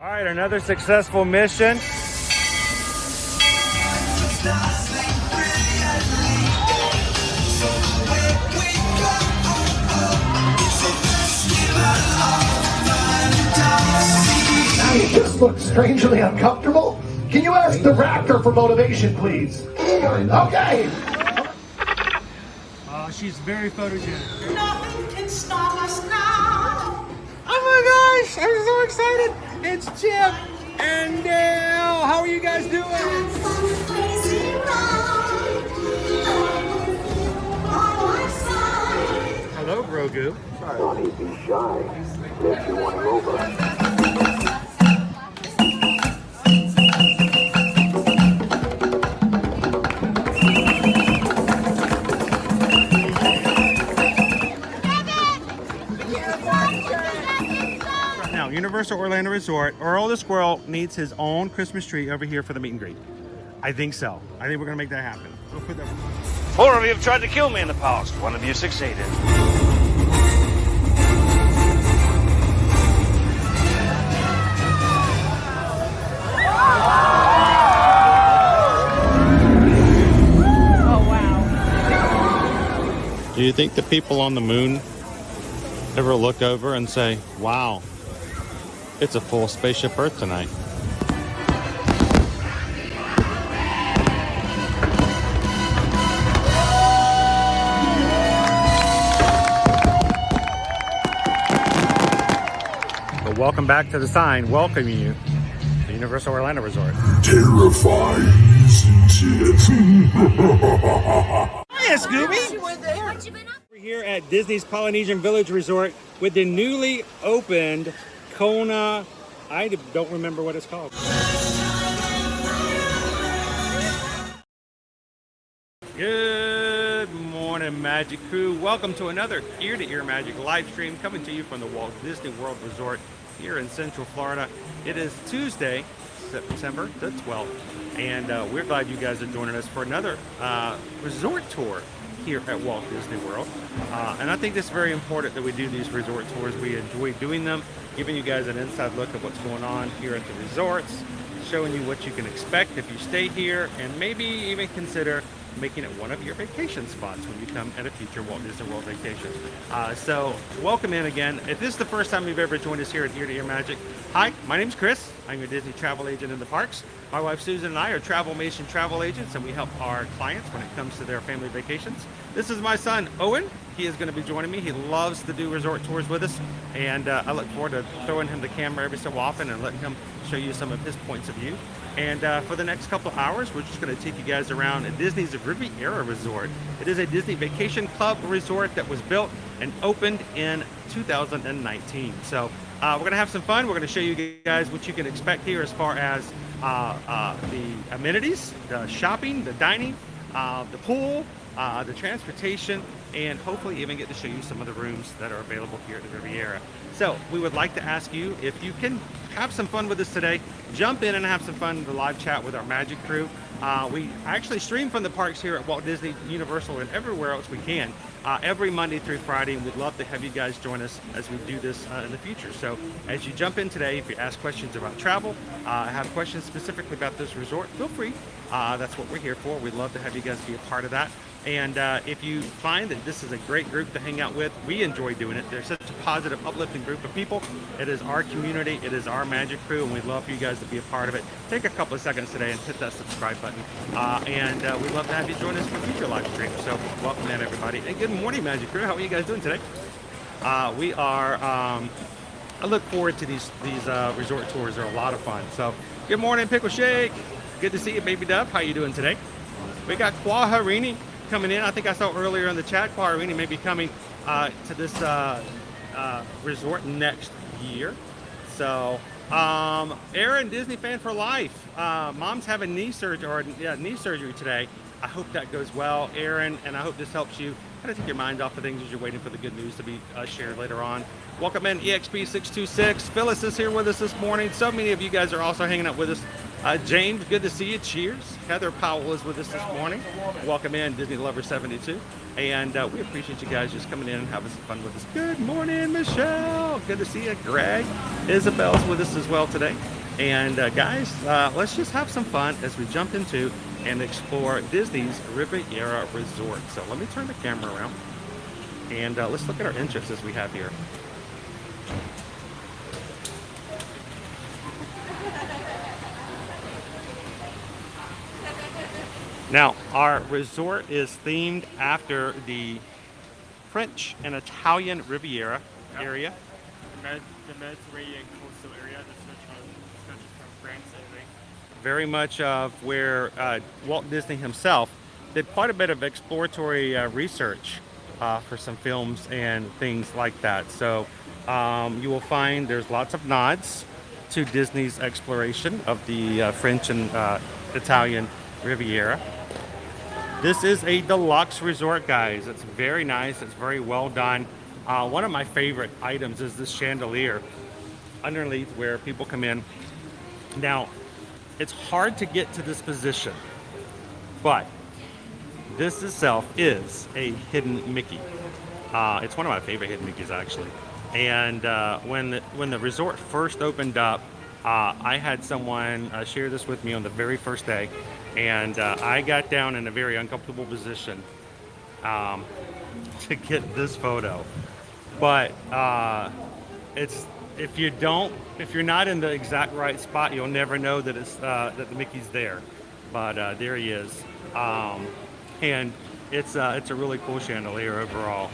All right, another successful mission. You just look strangely uncomfortable. Can you ask the raptor for motivation, please? Okay. She's very photogenic. Nothing can stop us now. Oh my gosh, I'm so excited. It's Chip and Dale. How are you guys doing? Hello, Grogu. Johnny, be shy. If you want him over. Now, Universal Orlando Resort, Earl the Squirrel needs his own Christmas tree over here for the meet and greet. I think so. I think we're going to make that happen. We'll put that... 4 of you have tried to kill me in the past. 1 of you succeeded. Do you think the people on the moon ever look over and say, wow, it's a full spaceship Earth tonight? But welcome back to the sign welcoming you to Universal Orlando Resort. Terrifying, isn't it? Hiya, Scooby! We're here at Disney's Polynesian Village Resort with the newly opened Kona. I don't remember what it's called. Good morning, Magic Crew. Welcome to another ear-to-ear Magic live stream coming to you from the Walt Disney World Resort here in Central Florida. It is Tuesday, September the 12th, and we're glad you guys are joining us for another resort tour here at Walt Disney World. And I think it's very important that we do these resort tours. We enjoy doing them, giving you guys an inside look at what's going on here at the resorts, showing you what you can expect if you stay here, and maybe even consider making it one of your vacation spots when you come at a future Walt Disney World vacation. So welcome in again. If this is the first time you've ever joined us here at Ear to Ear Magic, hi, my name's Chris. I'm your Disney travel agent in the parks. My wife Susan and I are Travelmation travel agents, and we help our clients when it comes to their family vacations. This is my son, Owen. He is going to be joining me. He loves to do resort tours with us, and I look forward to throwing him the camera every so often and letting him show you some of his points of view. And for the next couple of hours, we're just going to take you guys around at Disney's Riviera Resort. It is a Disney Vacation Club resort that was built and opened in 2019. So we're going to have some fun. We're going to show you guys what you can expect here as far as the amenities, the shopping, the dining, the pool, the transportation, and hopefully even get to show you some of the rooms that are available here at the Riviera. So we would like to ask you if you can have some fun with us today. Jump in and have some fun in the live chat with our Magic Crew. We actually stream from the parks here at Walt Disney, Universal, and everywhere else we can every Monday through Friday, and we'd love to have you guys join us as we do this in the future. So as you jump in today, if you ask questions about travel, have questions specifically about this resort, feel free. That's what we're here for. We'd love to have you guys be a part of that. And if you find that this is a great group to hang out with, we enjoy doing it. They're such a positive, uplifting group of people. It is our community. It is our Magic Crew, and we'd love for you guys to be a part of it. Take a couple of seconds today and hit that subscribe button. And we'd love to have you join us for future live streams. So welcome in, everybody. And good morning, Magic Crew. How are you guys doing today? We are, I look forward to these resort tours. They're a lot of fun. So good morning, Pickle Shake. Good to see you, Baby Dove. How you doing today? We got Kwaharini coming in. I think I saw earlier in the chat, Kwaharini may be coming to this resort next year. So, Aaron, Disney fan for life. Mom's having knee surgery today. I hope that goes well, Aaron, and I hope this helps you kind of take your mind off of things as you're waiting for the good news to be shared later on. Welcome in, EXP626. Phyllis is here with us this morning. So many of you guys are also hanging out with us. James, good to see you. Cheers. Heather Powell is with us this morning. Welcome in, Disney Lover 72. And we appreciate you guys just coming in and having some fun with us. Good morning, Michelle. Good to see you. Greg, Isabel's with us as well today. And guys, let's just have some fun as we jump into and explore Disney's Riviera Resort. So let me turn the camera around and let's look at our entrances we have here. Now, our resort is themed after the French and Italian Riviera area. The Mediterranean coastal area that stretches from France, I think. Very much of where Walt Disney himself did quite a bit of exploratory research for some films and things like that. So you will find there's lots of nods to Disney's exploration of the French and Italian Riviera. This is a deluxe resort, guys. It's very nice. It's very well done. One of my favorite items is this chandelier underneath where people come in. Now, it's hard to get to this position, but this itself is a hidden Mickey. It's one of my favorite hidden Mickeys, actually. And when the resort first opened up, I had someone share this with me on the very first day, and I got down in a very uncomfortable position to get this photo. But if you're not in the exact right spot, you'll never know that that the Mickey's there. But there he is, and it's a really cool chandelier overall.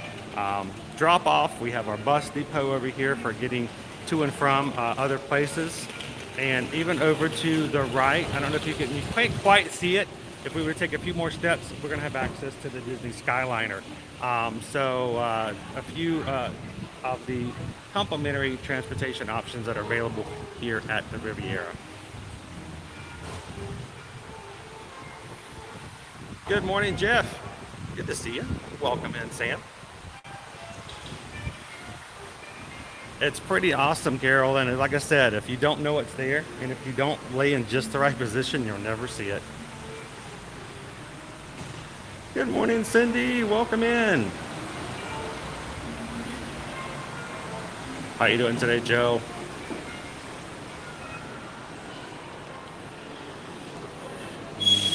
Drop off. We have our bus depot over here for getting to and from other places, and even over to the right. I don't know if you can't quite see it. If we were to take a few more steps, we're going to have access to the Disney Skyliner. So a few of the complimentary transportation options that are available here at the Riviera. Good morning, Jeff. Good to see you. Welcome in, Sam. It's pretty awesome, Carol, and like I said, if you don't know it's there, and if you don't lay in just the right position, you'll never see it. Good morning, Cindy. Welcome in. How you doing today, Joe?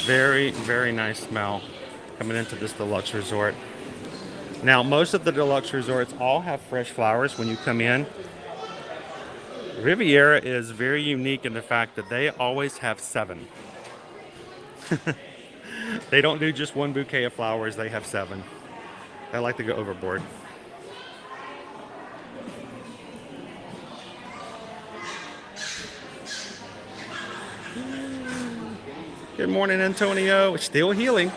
Very, very nice smell coming into this deluxe resort. Now, most of the deluxe resorts all have fresh flowers when you come in. Riviera is very unique in the fact that they always have 7. They don't do just one bouquet of flowers, they have 7. I like to go overboard. Good morning, Antonio. Still healing.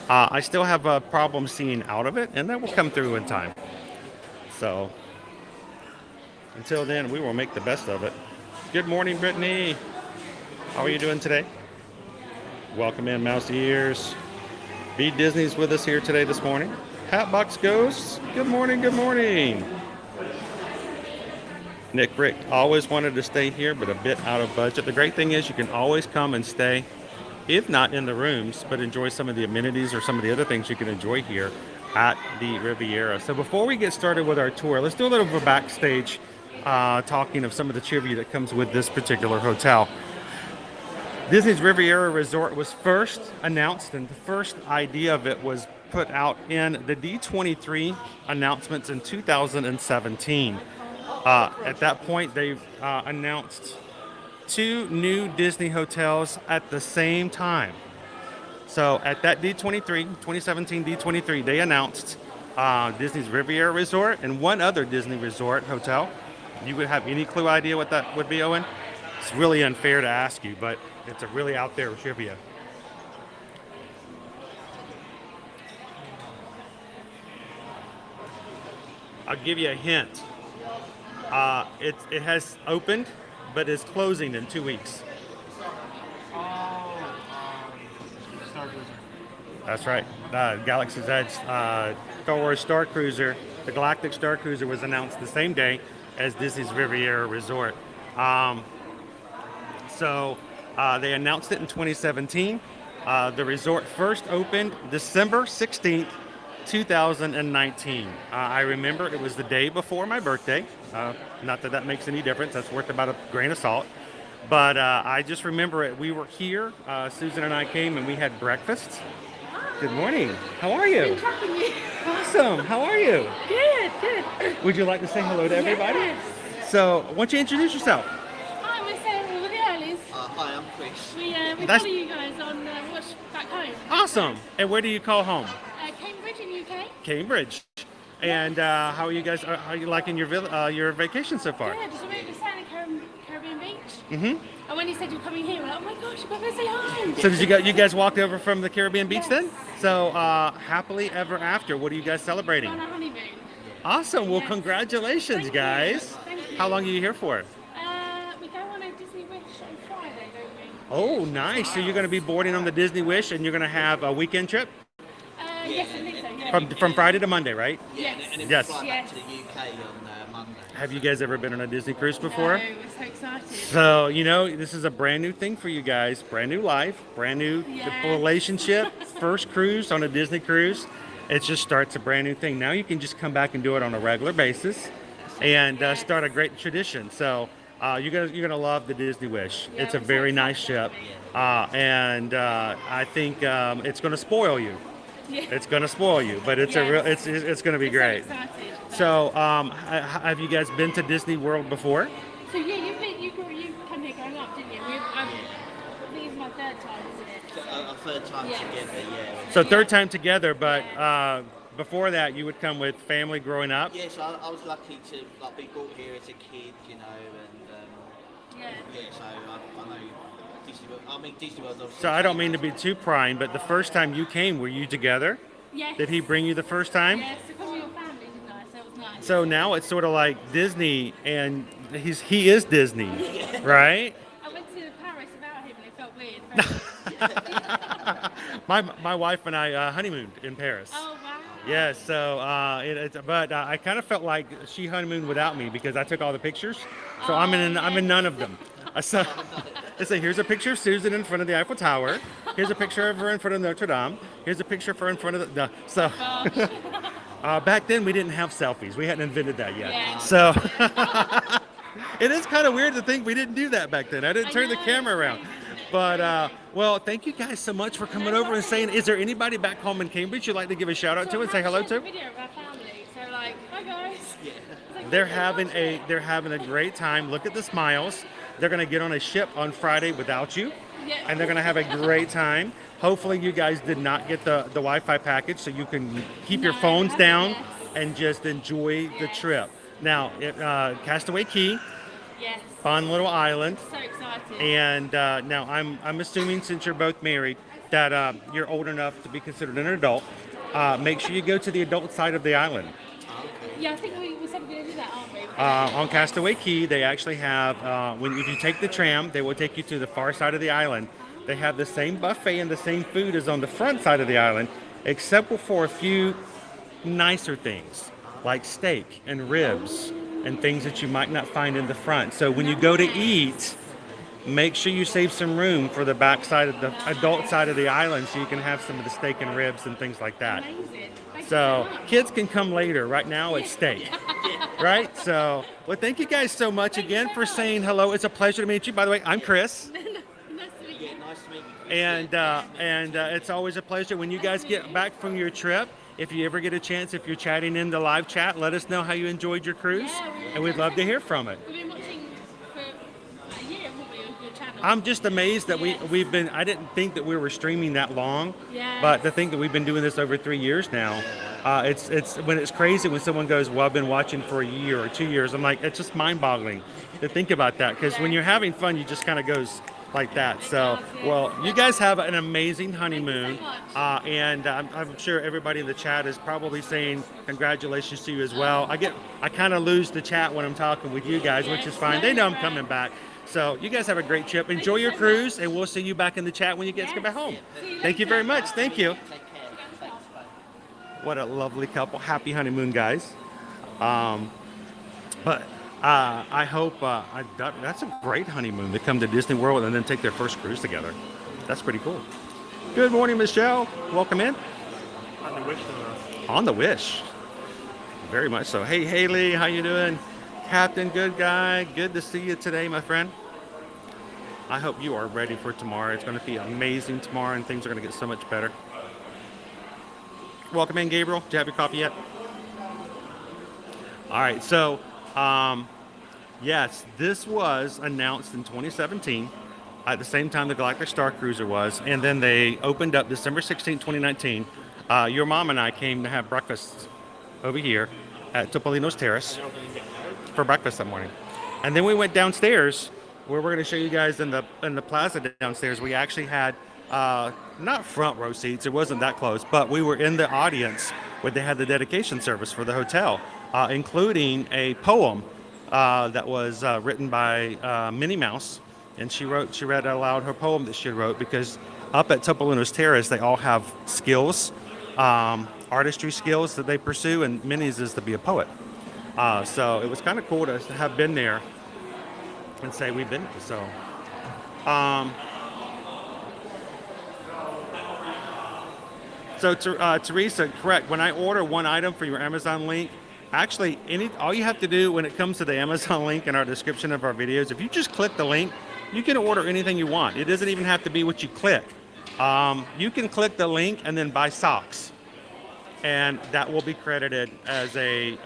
I still have a problem seeing out of it, and that will come through in time. So, until then, we will make the best of it. Good morning, Brittany. How are you doing today? Welcome in, Mousy Ears. B Disney's with us here today this morning. Hatbox Ghosts, good morning, good morning. Nick Rick always wanted to stay here, but a bit out of budget. The great thing is you can always come and stay, if not in the rooms, but enjoy some of the amenities or some of the other things you can enjoy here at the Riviera. So before we get started with our tour, let's do a little bit of backstage talking of some of the trivia that comes with this particular hotel. Disney's Riviera Resort was first announced, and the first idea of it was put out in the D23 announcements in 2017. At that point, they announced 2 new Disney hotels at the same time. So at that D23, 2017 D23, they announced Disney's Riviera Resort and one other Disney Resort hotel. You would have any clue idea what that would be, Owen? It's really unfair to ask you, but it's a really out there trivia. I'll give you a hint. It has opened, but is closing in 2 weeks. Star Cruiser. That's right. Galaxy's Edge Star Wars Star Cruiser, the Galactic Star Cruiser, was announced the same day as Disney's Riviera Resort. So they announced it in 2017. The resort first opened December 16th, 2019. I remember it was the day before my birthday. Not that that makes any difference. That's worth about a grain of salt. But I just remember it. We were here. Susan and I came and we had breakfast. Good morning. How are you? Awesome. How are you? Good, good. Would you like to say hello to everybody? Yes. So, why don't you introduce yourself? Hi, we're Sarah with the Earlies. Hi, I'm Chris. We That's- follow you guys on Watch Back Home. Awesome. And where do you call home? Cambridge in UK. Cambridge. And how are you guys? How are you liking your vacation so far? Yeah, just we were staying in Caribbean Beach. Mm-hmm. And when you said you're coming here, we're like, oh my gosh, you've got to say hi. So you guys walked over from the Caribbean beach then? So happily ever after. What are you guys celebrating? On a honeymoon. Awesome. Well, Yes. congratulations, Thank you. guys. Thank you. How long are you here for? We go on a Disney Wish on Friday, don't we? Oh, nice. So you're going to be boarding on the Disney Wish, and you're going to have a weekend trip Yes, I think so, yeah. from Friday to Monday, right? Yes. And then Yes. fly Yes. back to the UK on Monday. Have you guys ever been on a Disney cruise before? No, we're so excited. So, this is a brand new thing for you guys. Brand new life, brand new Yes. relationship, first cruise on a Disney cruise. It just starts a brand new thing. Now you can just come back and do it on a regular basis and start a great tradition. So, you're gonna love the Disney Wish. Yeah, It's a we're so very excited. nice ship. And I think it's going to spoil you. Yeah. It's going to spoil you, but it's it's going to be We're great. So excited. So, have you guys been to Disney World before? So yeah, you come here growing up, didn't you? I think it's my third time, isn't it? A third time Yes. together, yeah. So third time together, but before that, you would come with family growing up. Yes, I was lucky to be brought here as a kid, and Yeah. so I know Disney World. I mean Disney World. So I don't mean to be too prying, but the first time you came, were you together? Yes. Did he bring you the first time? Yes, so come with your family, didn't I? So it was nice. So now it's sort of like Disney, and he is Disney, right? I went to Paris without him and it felt weird. My wife and I honeymooned in Paris. Oh wow. Yes, so but I kind of felt like she honeymooned without me because I took all the pictures. So I'm in none of them. So here's a picture of Susan in front of the Eiffel Tower. Here's a picture of her in front of Notre Dame. Here's a picture of her in front of the. So back then we didn't have selfies. We hadn't invented that yet. Yeah. So it is kind of weird to think we didn't do that back then. I didn't turn the camera around. But, well, thank you guys so much for coming over and saying, is there anybody back home in Cambridge you'd like to give a shout out to and say hello to? Video of our family, so like, hi guys. They're having a great time. Look at the smiles. They're going to get on a ship on Friday without you, Yeah. and they're going to have a great time. Hopefully you guys did not get the Wi-Fi package so you can keep your No, phones I down haven't, yes. and just enjoy the Yes. trip. Now, Castaway Key, Yes. fun little island. So excited. And now I'm assuming since you're both married that you're old enough to be considered an adult. Make sure you go to the adult side of the island. Yeah, I think we said we're going to do that, aren't we? On Castaway Key, they actually have, if you take the tram, they will take you to the far side of the island. They have the same buffet and the same food as on the front side of the island, except for a few nicer things, like steak and ribs and things that you might not find in the front. So when you go to eat, make sure you save some room for the back side of the adult side of the island so you can have some of the steak and ribs and things like that. Amazing. Thank So you so much. kids can come later. Right now it's steak. Right? So, well, thank you guys so much Thank you again so for much. saying hello. It's a pleasure to meet you. By the way, I'm Chris. Nice to meet you. nice to meet you. And it's always a pleasure when you guys get back from your trip. If you ever get a chance, if you're chatting in the live chat, let us know how you enjoyed your cruise, and we'd love to hear from it. We've been watching for a year, haven't we, on your channel? I'm just amazed that we've been. I didn't think that we were streaming that long, Yes. but to think that we've been doing this over 3 years now, it's crazy when someone goes, "Well, I've been watching for a year or 2 years." I'm like, it's just mind-boggling to think about that because when you're having fun, you just kind of goes like that. So, well, you guys have an amazing honeymoon, and I'm sure everybody in the chat is probably saying congratulations to you as well. I kind of lose the chat when I'm talking with you guys, which is fine. They know I'm coming back. So you guys have a great trip. Enjoy your cruise, and we'll see you back in the chat when you get back home. Thank you very much. Thank you. What a lovely couple. Happy honeymoon, guys. I hope that's a great honeymoon to come to Disney World and then take their first cruise together. That's pretty cool. Good morning, Michelle. Welcome in. On the Wish. On the Wish. Very much so. Hey, Haley, how you doing? Captain, good guy. Good to see you today, my friend. I hope you are ready for tomorrow. It's going to be amazing tomorrow, and things are going to get so much better. Welcome in, Gabriel. Do you have your coffee yet? All right, so yes, this was announced in 2017 at the same time the Galactic Star Cruiser was, and then they opened up December 16, 2019. Your mom and I came to have breakfast over here at Topolino's Terrace for breakfast that morning. And then we went downstairs where we're going to show you guys in the plaza downstairs. We actually had not front row seats, it wasn't that close, but we were in the audience where they had the dedication service for the hotel, including a poem that was written by Minnie Mouse. And she read aloud her poem that she wrote, because up at Topolino's Terrace, they all have skills, artistry skills that they pursue, and Minnie's is to be a poet. So it was kind of cool to have been there and say we've been there. So, Teresa, correct. When I order one item for your Amazon link, actually, all you have to do when it comes to the Amazon link in our description of our videos, if you just click the link, you can order anything you want. It doesn't even have to be what you click. You can click the link and then buy socks, and that will be credited as a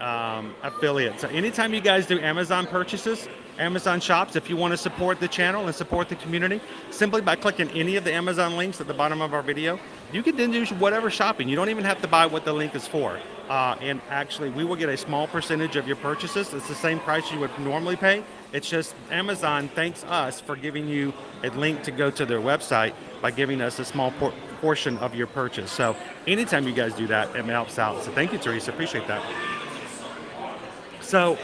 affiliate. So anytime you guys do Amazon purchases, Amazon shops, if you want to support the channel and support the community, simply by clicking any of the Amazon links at the bottom of our video, you can then do whatever shopping. You don't even have to buy what the link is for. And actually, we will get a small percentage of your purchases. It's the same price you would normally pay. It's just Amazon thanks us for giving you a link to go to their website by giving us a small portion of your purchase. So anytime you guys do that, it helps out. So thank you, Teresa. Appreciate that. So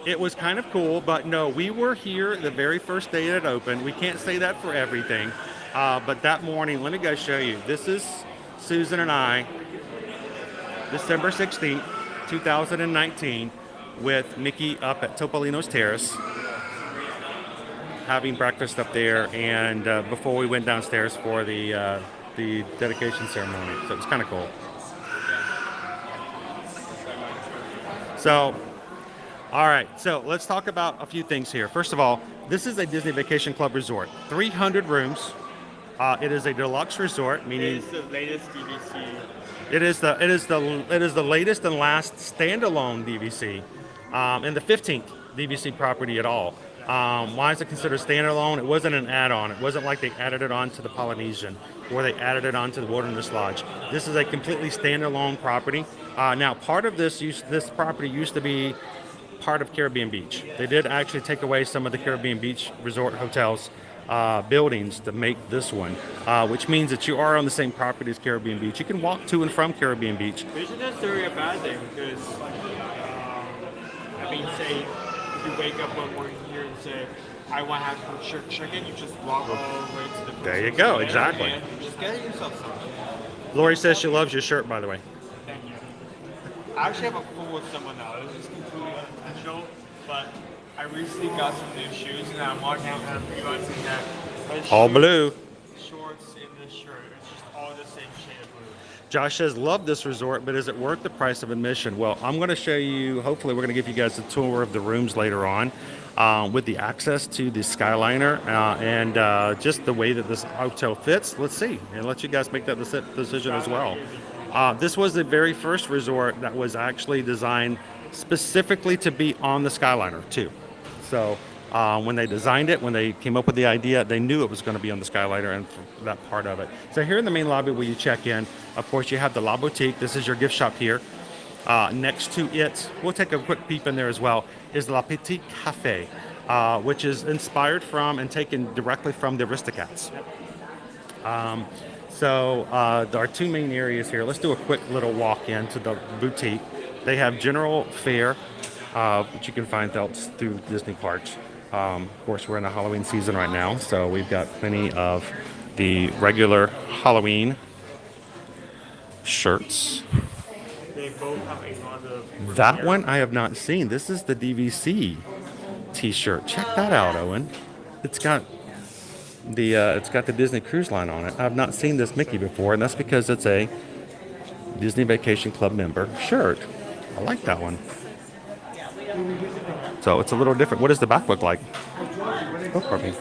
it was kind of cool, but no, we were here the very first day it opened. We can't say that for everything. But that morning, let me go show you. This is Susan and I, December 16th, 2019, with Mickey up at Topolino's Terrace, having breakfast up there, and before we went downstairs for the dedication ceremony. So it was kind of cool. So, all right, so let's talk about a few things here. First of all, this is a Disney Vacation Club resort, 300 rooms. It is a deluxe resort, meaning It is the latest DVC. It is the latest and last standalone DVC, and the 15th DVC property at all. Why is it considered standalone? It wasn't an add-on. It wasn't like they added it on to the Polynesian or they added it on to the Wilderness Lodge. This is a completely standalone property. Now, part of this property used to be part of Caribbean Beach. They did actually take away some of the Caribbean Beach resort hotels buildings to make this one, which means that you are on the same property as Caribbean Beach. You can walk to and from Caribbean Beach. Which isn't necessarily a bad thing, because say you wake up one morning here and say, I want to have some shirt chicken, you just walk all the way to the There you go, exactly. and just get yourself something. Lori says she loves your shirt, by the way. Thank you. I actually have a full with someone now. This is completely unintentional, but I recently got some new shoes, and I'm walking out and I'm realizing that my All shoes, blue. shorts, in this shirt, it's just all the same shade of blue. Josh says, love this resort, but is it worth the price of admission? Well, I'm going to show you, hopefully we're going to give you guys a tour of the rooms later on with the access to the Skyliner and just the way that this hotel fits. Let's see, and let you guys make that decision as well. This was the very first resort that was actually designed specifically to be on the Skyliner too. So when they designed it, when they came up with the idea, they knew it was going to be on the Skyliner and that part of it. So here in the main lobby where you check in, of course, you have the La Boutique. This is your gift shop here. Next to it, we'll take a quick peep in there as well, is La Petite Cafe, which is inspired from and taken directly from the Aristocats. So there are two main areas here. Let's do a quick little walk into the boutique. They have general fare, which you can find through Disney parks. Of course, we're in the Halloween season right now, so we've got plenty of the regular Halloween shirts. They both have a lot of... That one I have not seen. This is the DVC t-shirt. Check that out, Owen. It's got the Disney Cruise Line on it. I've not seen this Mickey before, and that's because it's a Disney Vacation Club member shirt. I like that one. So it's a little different. What does the back look like? Oh, pardon me.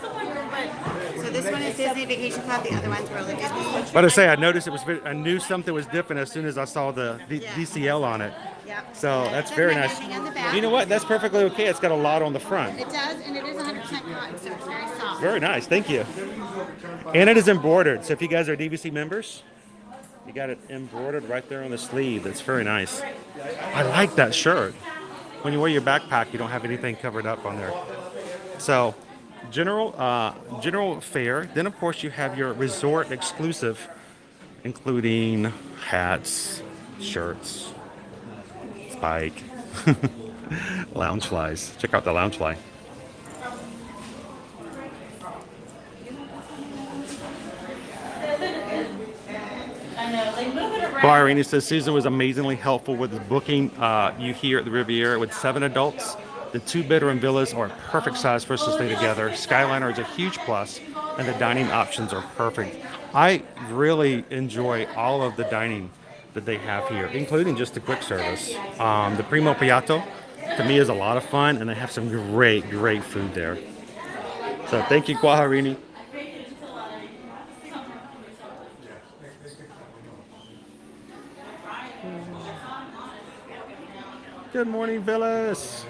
So this one is Disney Vacation Club. The other one's Roller Disney. But I say I noticed it was. I knew something was different as soon as I saw the DCL on it. Yep. So that's It very says nice. everything on the back. You know what? That's perfectly okay. It's got a lot on the front. It does, and it is 100% cotton, so it's very soft. Very nice. Thank you. And it is embroidered. So if you guys are DVC members, you got it embroidered right there on the sleeve. That's very nice. I like that shirt. When you wear your backpack, you don't have anything covered up on there. So general fare. Then of course you have your resort exclusive, including hats, shirts, spike, lounge flies. Check out the lounge fly. Irene says Susan was amazingly helpful with the booking you here at the Riviera with 7 adults. The 2-bedroom villas are a perfect size for us to stay together. Skyliner is a huge plus, and the dining options are perfect. I really enjoy all of the dining that they have here, including just the quick service. The Primo Piatto, to me, is a lot of fun, and they have some great food there. So thank you, Guajarini. Good morning, Villas.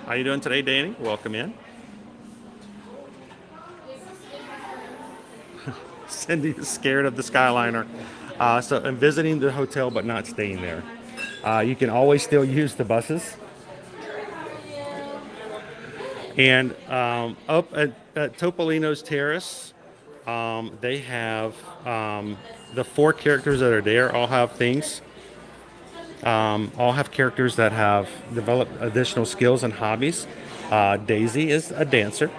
How you doing today, Danny? Welcome in. Cindy is scared of the Skyliner. So I'm visiting the hotel, but not staying there. You can always still use the buses. And up at Topolino's Terrace, they have the 4 characters that are there all have things. All have characters that have developed additional skills and hobbies. Daisy is a dancer.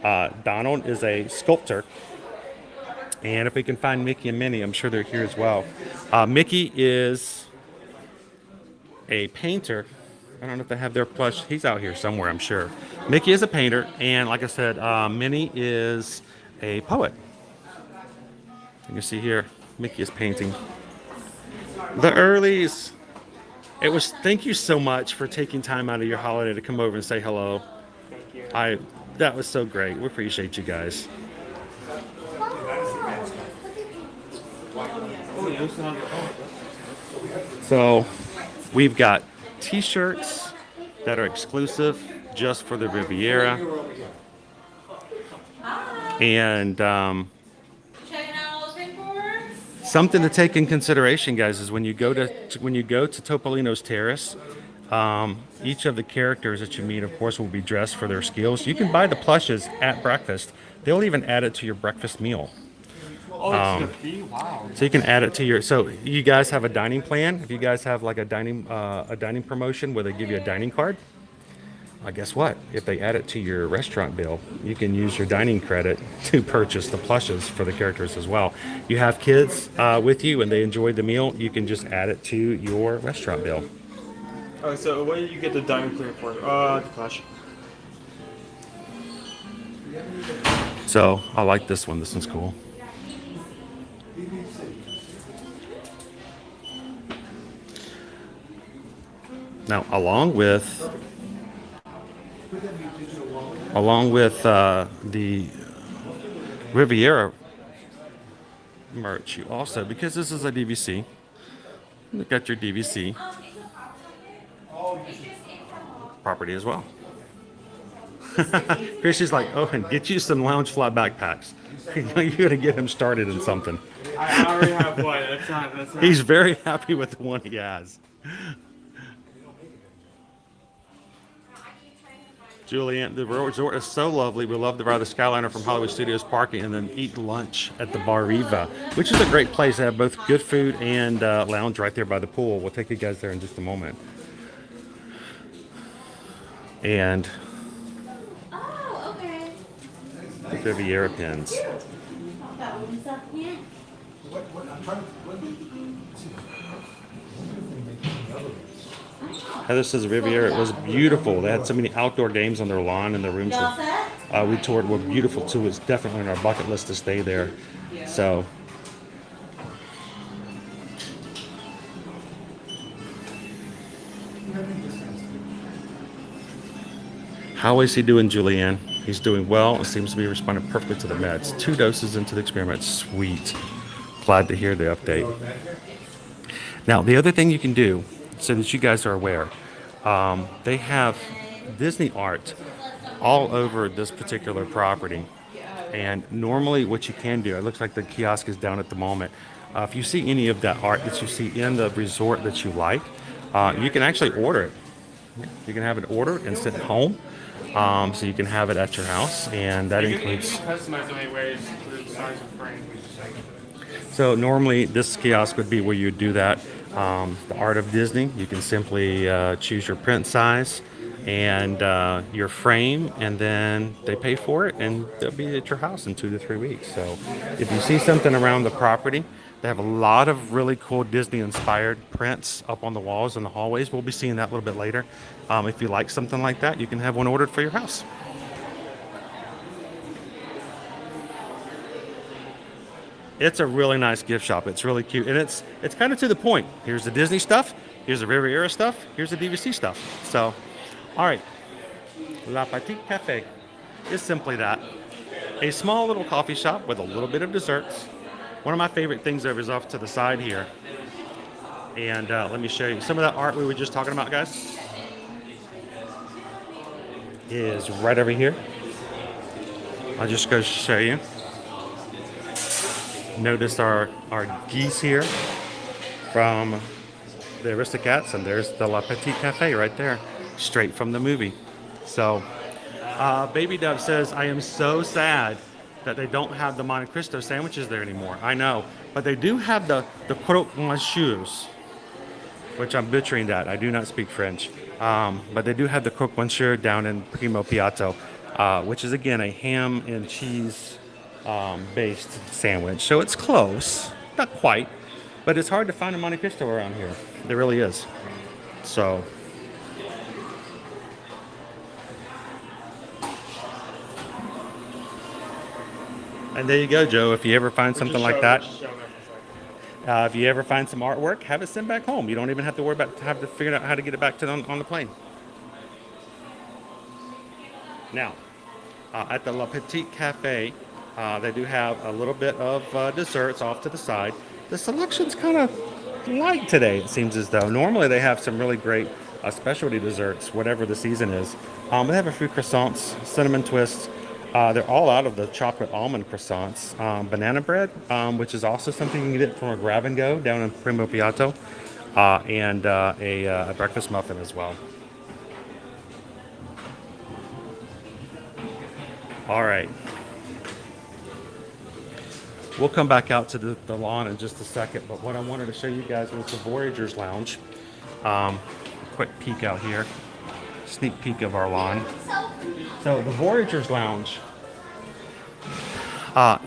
Donald is a sculptor. And if we can find Mickey and Minnie, I'm sure they're here as well. Mickey is a painter. I don't know if they have their plush. He's out here somewhere, I'm sure. Mickey is a painter. And like I said, Minnie is a poet. You can see here, Mickey is painting. The earlies. Thank you so much for taking time out of your holiday to come over and say hello. Thank you. That was so great. We appreciate you guys. So we've got t-shirts that are exclusive just for the Riviera. And something to take in consideration, guys, is when you go to Topolino's Terrace, each of the characters that you meet, of course, will be dressed for their skills. You can buy the plushes at breakfast. They'll even add it to your breakfast meal. Oh, it's a fee? Wow. So you can add it to your. So you guys have a dining plan. If you guys have like a dining promotion where they give you a dining card, guess what? If they add it to your restaurant bill, you can use your dining credit to purchase the plushes for the characters as well. You have kids with you and they enjoyed the meal, you can just add it to your restaurant bill. Oh, so what did you get the diamond clear for? The plush. So I like this one. This one's cool. Now, along with the Riviera merch, you also, because this is a DVC, look at your DVC property as well. Chrissy's like, oh, and get you some Loungefly backpacks. You're gonna get him started in something. I already have one. That's not. He's very happy with the one he has. Julianne, the resort is so lovely. We love to ride the Skyliner from Hollywood Studios parking and then eat lunch at the Bar Riva, which is a great place. They have both good food and lounge right there by the pool. We'll take you guys there in just a moment. And the Riviera pins. Heather says Riviera, it was beautiful. They had so many outdoor games on their lawn, and the rooms we toured were beautiful too. It's definitely on our bucket list to stay there. So How is he doing, Julianne? He's doing well and seems to be responding perfectly to the meds. 2 doses into the experiment. Sweet. Glad to hear the update. Now, the other thing you can do, so that you guys are aware, they have Disney art all over this particular property. And normally what you can do, it looks like the kiosk is down at the moment. If you see any of that art that you see in the resort that you like, you can actually order it. You can have it ordered and sent home. So you can have it at your house, and that includes... You can customize the way ways to the size of frame. So normally this kiosk would be where you do that. The Art of Disney, you can simply choose your print size and your frame, and then they pay for it, and they'll be at your house in 2 to 3 weeks. So if you see something around the property, they have a lot of really cool Disney-inspired prints up on the walls and the hallways. We'll be seeing that a little bit later. If you like something like that, you can have one ordered for your house. It's a really nice gift shop. It's really cute, and it's kind of to the point. Here's the Disney stuff. Here's the Riviera stuff. Here's the DVC stuff. So, all right. La Petite Cafe is simply that. A small little coffee shop with a little bit of desserts. One of my favorite things over is off to the side here. And let me show you. Some of that art we were just talking about, guys, is right over here. I'll just go show you. Notice our geese here from the Aristocats, and there's the La Petite Cafe right there, straight from the movie. So, Baby Dove says, I am so sad that they don't have the Monte Cristo sandwiches there anymore. I know, but they do have the croque monsieurs, which I'm butchering that. I do not speak French. But they do have the croque monsieur down in Primo Piatto, which is, again, a ham and cheese based sandwich. So it's close, not quite, but it's hard to find a Monte Cristo around here. There really is. So... and there you go, Joe. If you ever find something like that, if you ever find some artwork, have it sent back home. You don't even have to worry about have to figure out how to get it back to on the plane. Now, at the La Petite Cafe, they do have a little bit of desserts off to the side. The selection's kind of light today, it seems as though. Normally they have some really great specialty desserts, whatever the season is. They have a few croissants, cinnamon twists. They're all out of the chocolate almond croissants. Banana bread, which is also something you can get from a grab and go down in Primo Piatto, and a breakfast muffin as well. All right. We'll come back out to the lawn in just a second, but what I wanted to show you guys was the Voyagers Lounge. Quick peek out here. Sneak peek of our lawn. So the Voyagers Lounge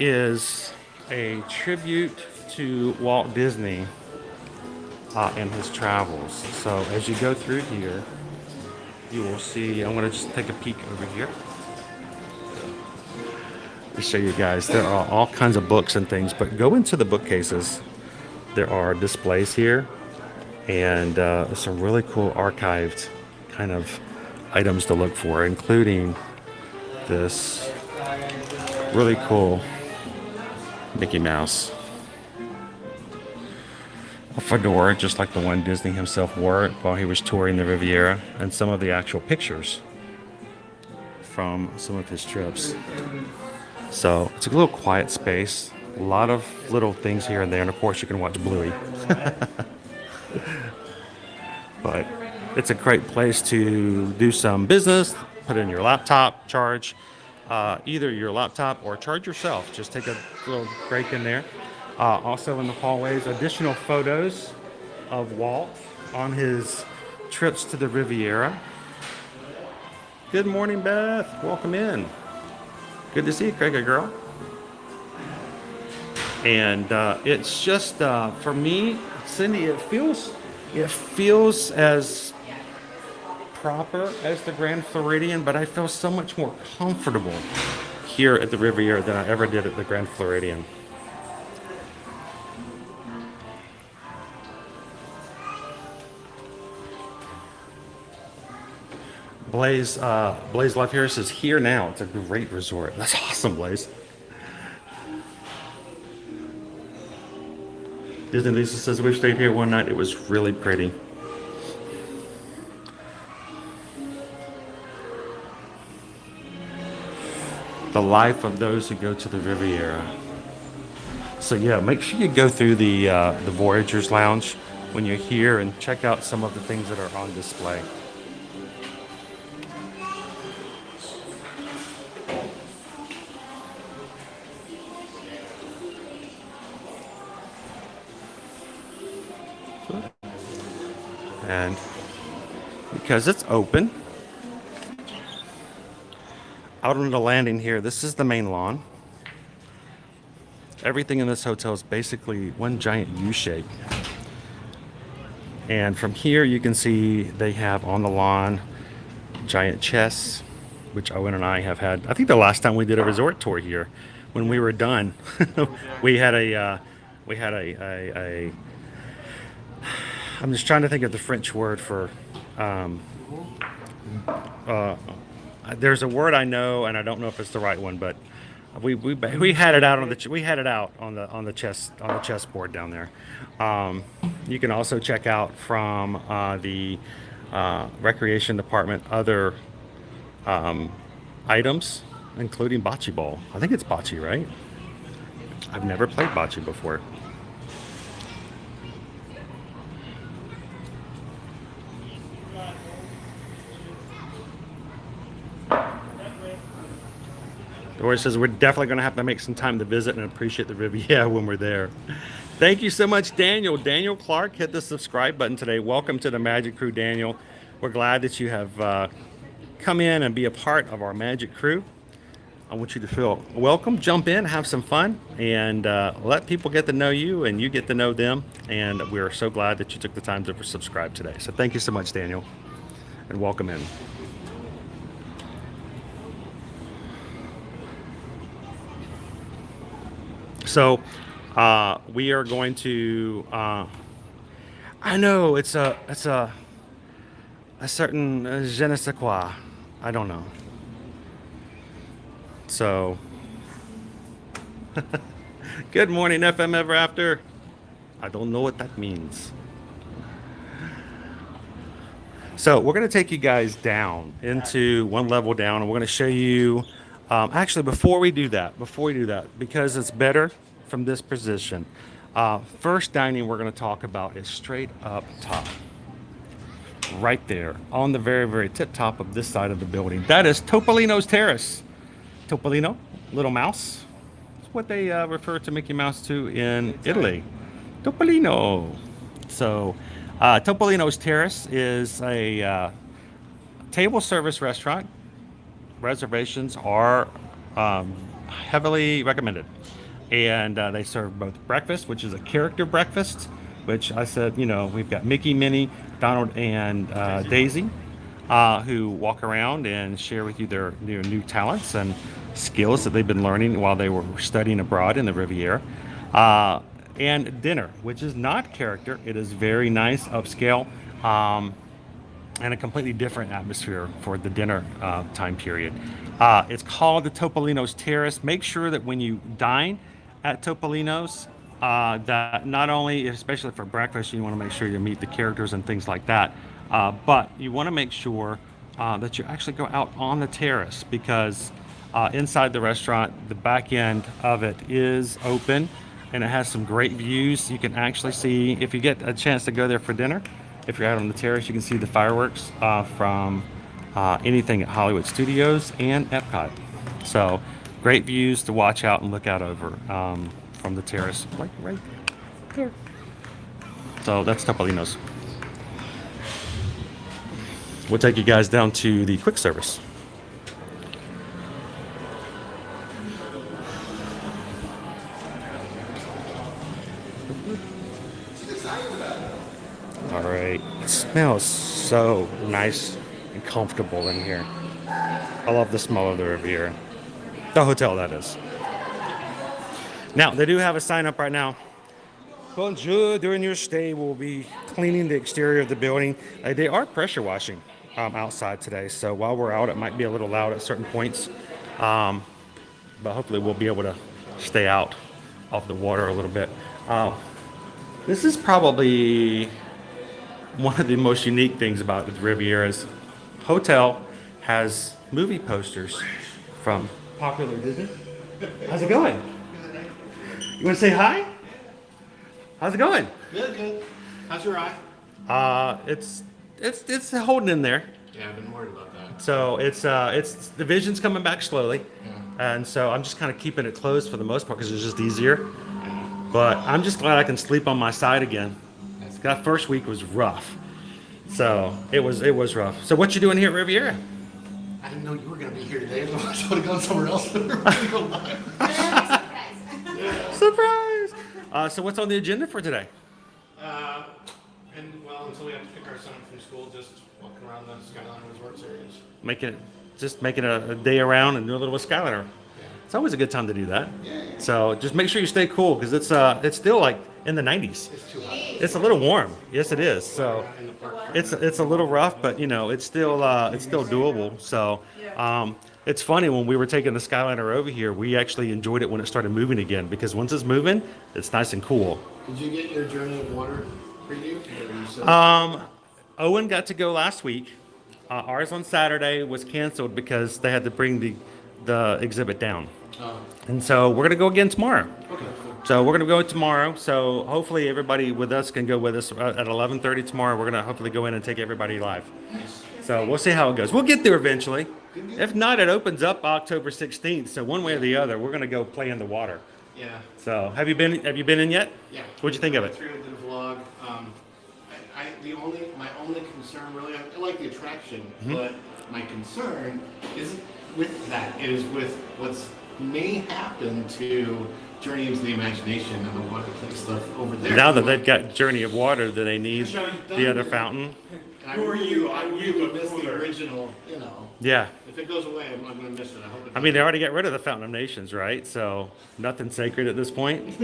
is a tribute to Walt Disney and his travels. So as you go through here, you will see, I'm going to just take a peek over here to show you guys. There are all kinds of books and things, but go into the bookcases. There are displays here, and some really cool archived kind of items to look for, including this really cool Mickey Mouse. A fedora, just like the one Disney himself wore while he was touring the Riviera, and some of the actual pictures from some of his trips. So it's a little quiet space, a lot of little things here and there, and of course you can watch Bluey. But it's a great place to do some business, put in your laptop, charge either your laptop or charge yourself. Just take a little break in there. Also in the hallways, additional photos of Walt on his trips to the Riviera. Good morning, Beth. Welcome in. Good to see you, Craig, girl. And it's just, for me, Cindy, it feels as proper as the Grand Floridian, but I feel so much more comfortable here at the Riviera than I ever did at the Grand Floridian. Blaze Life here says here now. It's a great resort. That's awesome, Blaze. Disney Lisa says we stayed here one night. It was really pretty. The life of those who go to the Riviera. So yeah, make sure you go through the Voyagers Lounge when you're here and check out some of the things that are on display. And because it's open, out on the landing here, this is the main lawn. Everything in this hotel is basically one giant U shape. And from here you can see they have on the lawn giant chests, which Owen and I have had. I think the last time we did a resort tour here, when we were done, we had a I'm just trying to think of the French word for there's a word I know and I don't know if it's the right one, but we had it out on the chessboard down there. You can also check out from the recreation department other items, including bocce ball. I think it's bocce, right? I've never played bocce before. Doris says we're definitely going to have to make some time to visit and appreciate the Riviera when we're there. Thank you so much, Daniel. Daniel Clark hit the subscribe button today. Welcome to the Magic Crew, Daniel. We're glad that you have come in and be a part of our Magic Crew. I want you to feel welcome. Jump in, have some fun, and let people get to know you and you get to know them. And we're so glad that you took the time to subscribe today. So thank you so much, Daniel, and welcome in. So we are going to I know it's a certain je ne sais quoi. I don't know. So good morning, FM Ever After. I don't know what that means. So we're going to take you guys down into one level down, and we're going to show you actually, before we do that, because it's better from this position, first dining we're going to talk about is straight up top, right there on the very, very tip top of this side of the building. That is Topolino's Terrace. Topolino, little mouse. It's what they refer to Mickey Mouse to in Italy. Topolino. So Topolino's Terrace is a table service restaurant. Reservations are heavily recommended, and they serve both breakfast, which is a character breakfast, which I said, you know, we've got Mickey, Minnie, Donald, and Daisy, who walk around and share with you their new talents and skills that they've been learning while they were studying abroad in the Riviera, and dinner, which is not character. It is very nice, upscale, and a completely different atmosphere for the dinner time period. It's called the Topolino's Terrace. Make sure that when you dine at Topolino's, that not only, especially for breakfast, you want to make sure you meet the characters and things like that, but you want to make sure that you actually go out on the terrace, because inside the restaurant, the back end of it is open and it has some great views. You can actually see, if you get a chance to go there for dinner, if you're out on the terrace, you can see the fireworks from anything at Hollywood Studios and Epcot. So great views to watch out and look out over from the terrace, like right there. So that's Topolino's. We'll take you guys down to the quick service. All right, it smells so nice and comfortable in here. I love the smell of the Riviera. The hotel, that is. Now, they do have a sign up right now. Bonjour, during your stay, we'll be cleaning the exterior of the building. They are pressure washing outside today. So while we're out, it might be a little loud at certain points. But hopefully we'll be able to stay out of the water a little bit. This is probably one of the most unique things about the Riviera's hotel has movie posters from popular Disney. How's it going? You want to say hi? How's it going? Good, good. How's your eye? It's holding in there. Yeah, I've been worried about that. So it's the vision's coming back slowly, and so I'm just kind of keeping it closed for the most part because it's just easier. But I'm just glad I can sleep on my side again. That first week was rough, so it was rough. So what you doing here at Riviera? I didn't know you were going to be here today. I was going to go somewhere else. We're gonna go live. Surprise! So what's on the agenda for today? Until we have to pick our son up from school, just walking around the Skyline Resorts areas. Making a day around and do a little bit of Skyliner. It's always a good time to do that. So just make sure you stay cool because it's still like in the 90s. It's too hot. It's a little warm. Yes, it is. So it's a little rough, but it's still doable. So it's funny when we were taking the Skyliner over here, we actually enjoyed it when it started moving again because once it's moving, it's nice and cool. Did you get your Journey of Water preview? Owen got to go last week. Ours on Saturday was canceled because they had to bring the exhibit down. And so we're going to go again tomorrow. Okay, cool. So we're going to go tomorrow. So hopefully everybody with us can go with us at 11:30 tomorrow. We're going to hopefully go in and take everybody live. So we'll see how it goes. We'll get there eventually. If not, it opens up October 16th. So one way or the other, we're going to go play in the water. Yeah. So have you been in yet? Yeah. What'd you think of it? Through the vlog. My only concern really, I like the attraction, but my concern isn't with that. It is with what's may happen to Journey into the Imagination and the water stuff over there. Now that they've got Journey of Water, do they need the other fountain? Who are you? I really miss the original, Yeah. If it goes away, I'm going to miss it. I hope it I mean, they already got rid of the Fountain of Nations, right? So nothing sacred at this point.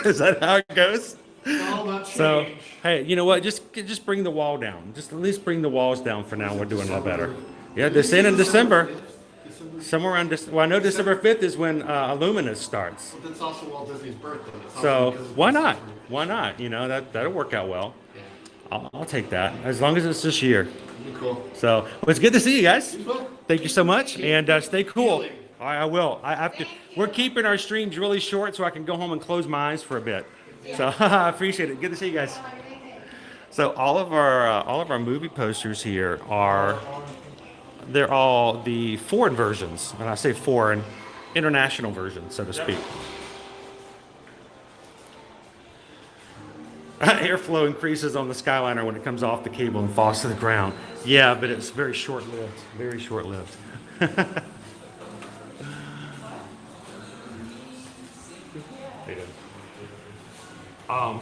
Is that how it goes? It's all about So, change. hey, you know what? Just bring the wall down. Just at least bring the walls down for now. We're doing a lot better. Yeah, they're saying in December. Somewhere around Well, I know December 5th is when Illuminous starts. But that's also Walt Disney's birthday. It's So also because of why his not? birthday. Why not? That'll work out well. Yeah. I'll take that as long as it's this year. Be cool. So well, it's good to see you guys. Well, Thank you so much, and stay cool. I will. I have to. We're keeping our streams really short so I can go home and close my eyes for a bit. So I appreciate it. Good to see you guys. So all of our movie posters here they're all the foreign versions, and I say foreign, international versions, so to speak. Airflow increases on the Skyliner when it comes off the cable and falls to the ground. Yeah, but it's very short-lived. Very short-lived.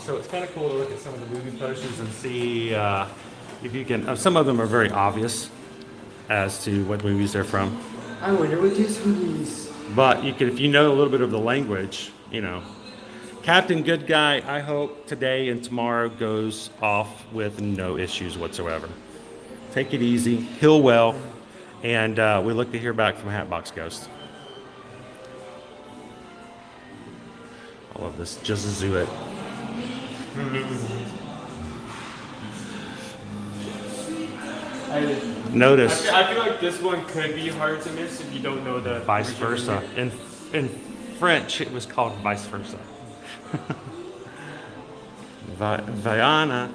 So it's kind of cool to look at some of the movie posters and see if you can. Some of them are very obvious as to what movies they're from. I wonder what this one is. But you can, if you know a little bit of the language, Captain Good Guy, I hope today and tomorrow goes off with no issues whatsoever. Take it easy, heal well, and we look to hear back from Hatbox Ghost. I love this. Just zoo it. Notice. I feel like this one could be hard to miss if you don't know the Vice versa. In French, it was called vice versa. Viana.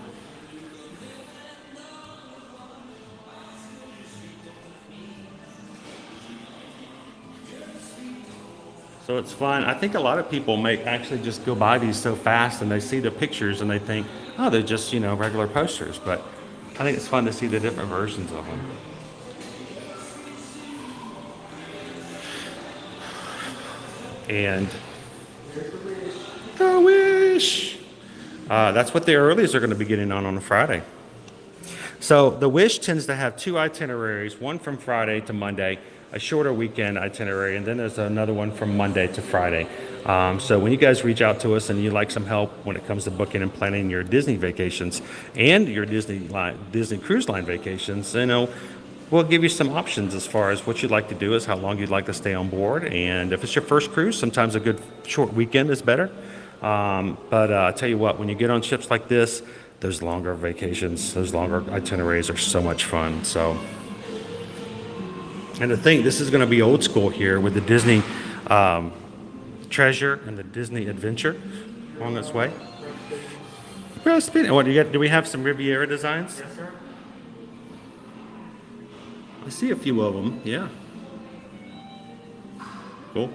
So it's fun. I think a lot of people actually just go by these so fast and they see the pictures and they think, oh, they're just, regular posters. But I think it's fun to see the different versions of them. And the Wish. That's what the earliest are going to be getting on a Friday. So the Wish tends to have two itineraries, one from Friday to Monday, a shorter weekend itinerary, and then there's another one from Monday to Friday. So when you guys reach out to us and you'd like some help when it comes to booking and planning your Disney vacations and your Disney Cruise Line vacations, we'll give you some options as far as what you'd like to do, is how long you'd like to stay on board. And if it's your first cruise, sometimes a good short weekend is better. But I tell you what, when you get on ships like this, those longer vacations, those longer itineraries are so much fun. So, and the thing, this is going to be old school here with the Disney Treasure and the Disney Adventure on its way. Well, what do you got? Do we have some Riviera designs? Yes, sir. I see a few of them. Yeah. Cool.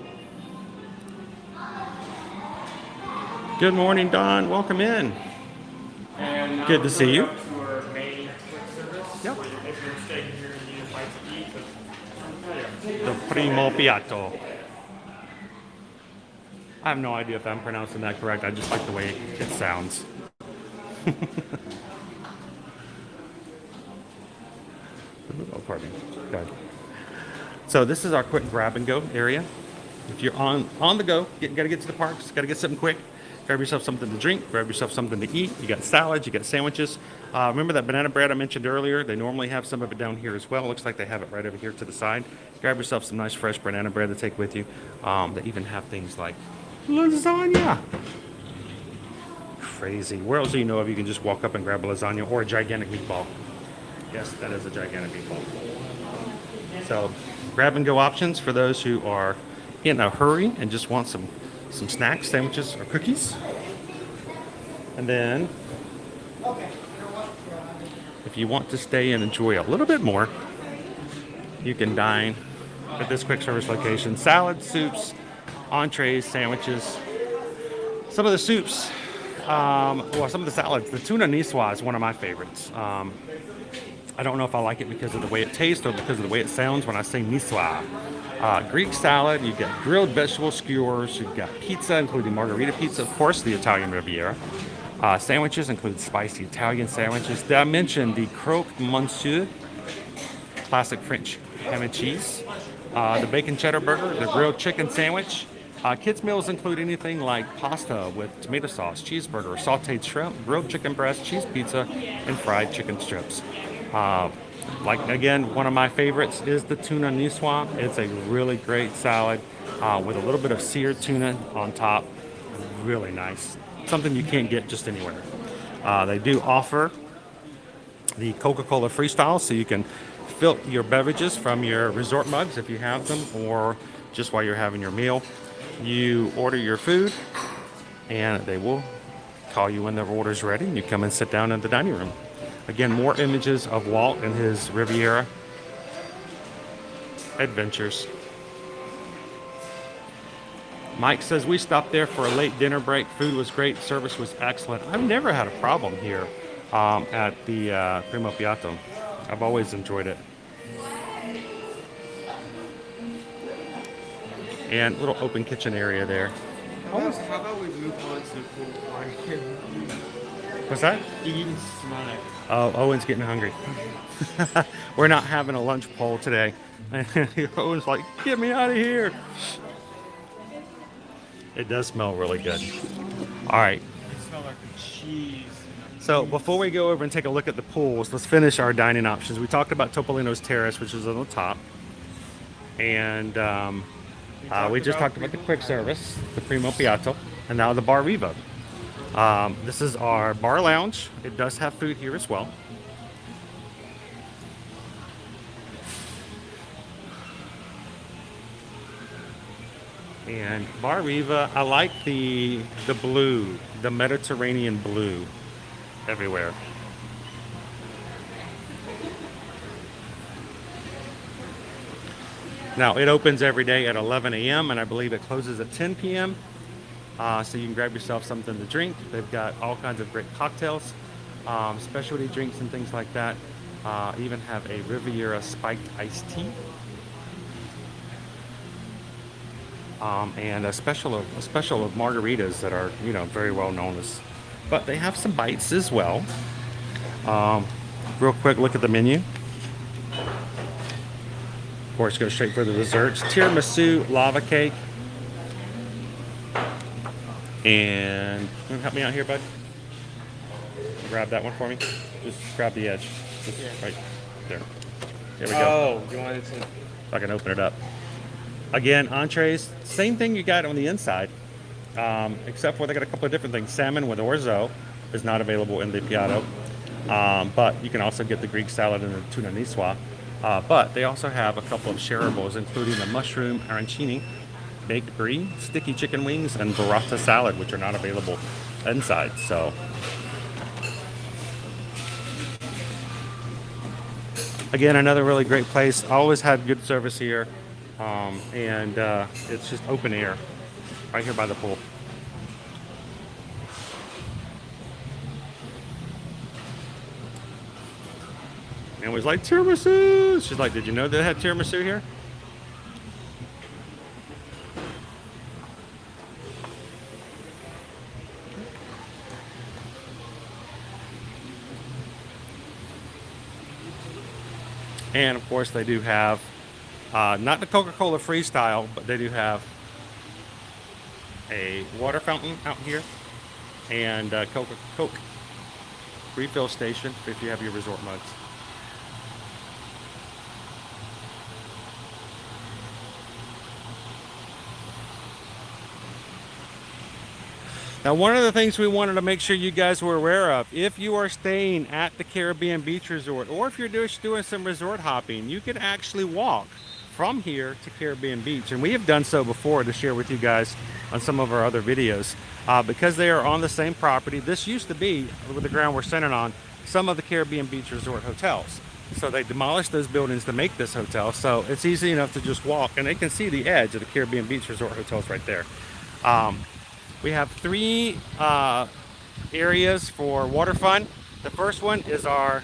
Good morning, Don. Welcome in. And now Good to we're see going you. up to our main quick service. Yep. If you're staying here and you like to eat, The primo piatto. I have no idea if I'm pronouncing that correct. I just like the way it sounds. Oh, pardon me. Good. So this is our quick grab and go area. If you're on the go, gotta get to the parks, gotta get something quick. Grab yourself something to drink, grab yourself something to eat. You got salads, you got sandwiches. Remember that banana bread I mentioned earlier? They normally have some of it down here as well. Looks like they have it right over here to the side. Grab yourself some nice fresh banana bread to take with you. They even have things like lasagna. Crazy. Where else do you know if you can just walk up and grab a lasagna or a gigantic meatball? Yes, that is a gigantic meatball. So grab and go options for those who are in a hurry and just want some snacks, sandwiches, or cookies. And then if you want to stay and enjoy a little bit more, you can dine at this quick service location. Salads, soups, entrees, sandwiches. Some of the soups, some of the salads. The tuna niçoise is one of my favorites. I don't know if I like it because of the way it tastes or because of the way it sounds when I say niçoise. Greek salad, you've got grilled vegetable skewers, you've got pizza, including margarita pizza, of course, the Italian Riviera. Sandwiches include spicy Italian sandwiches. Did I mention the croque monsieur, classic French ham and cheese, the bacon cheddar burger, the grilled chicken sandwich. Kids' meals include anything like pasta with tomato sauce, cheeseburger, sauteed shrimp, grilled chicken breast, cheese pizza, and fried chicken strips. Again, one of my favorites is the tuna niçoise. It's a really great salad with a little bit of seared tuna on top. Really nice. Something you can't get just anywhere. They do offer the Coca-Cola Freestyle, so you can fill your beverages from your resort mugs if you have them, or just while you're having your meal. You order your food, and they will call you when their order's ready, and you come and sit down in the dining room. Again, more images of Walt and his Riviera adventures. Mike says we stopped there for a late dinner break. Food was great. Service was excellent. I've never had a problem here at the Primo Piatto. I've always enjoyed it. And little open kitchen area there. How about we move on to the pool? What's that? Eating snack. Oh, Owen's getting hungry. We're not having a lunch poll today. Owen's like, get me out of here. It does smell really good. All right. It smells like the cheese. So before we go over and take a look at the pools, let's finish our dining options. We talked about Topolino's Terrace, which is on the top. And we just talked about the quick service, the Primo Piatto, and now the Bar Riva. This is our bar lounge. It does have food here as well. And Bar Riva, I like the blue, the Mediterranean blue everywhere. Now, it opens every day at 11 a.m. and I believe it closes at 10 p.m. So you can grab yourself something to drink. They've got all kinds of great cocktails, specialty drinks and things like that. Even have a Riviera spiked iced tea. And a special of margaritas that are, very well known as. But they have some bites as well. Real quick look at the menu. Of course, go straight for the desserts. Tiramisu lava cake. And you wanna help me out here, bud? Grab that one for me. Just grab the edge. Just right there. There we go. Oh, you wanted to. If I can open it up. Again, entrees, same thing you got on the inside, except for they got a couple of different things. Salmon with orzo is not available in the piatto, but you can also get the Greek salad and the tuna niswa. But they also have a couple of shareables, including the mushroom arancini, baked brie, sticky chicken wings, and burrata salad, which are not available inside. So, again, another really great place. Always had good service here, and it's just open air, right here by the pool. And was like, tiramisu. She's like, did you know they had tiramisu here? And of course, they do have not the Coca-Cola Freestyle, but they do have a water fountain out here and Coke refill station if you have your resort mugs. Now, one of the things we wanted to make sure you guys were aware of, if you are staying at the Caribbean Beach Resort, or if you're just doing some resort hopping, you can actually walk from here to Caribbean Beach. And we have done so before to share with you guys on some of our other videos. Because they are on the same property, this used to be, with the ground we're standing on, some of the Caribbean Beach Resort hotels. So they demolished those buildings to make this hotel. So it's easy enough to just walk, and they can see the edge of the Caribbean Beach Resort hotels right there. We have three areas for water fun. The first one is our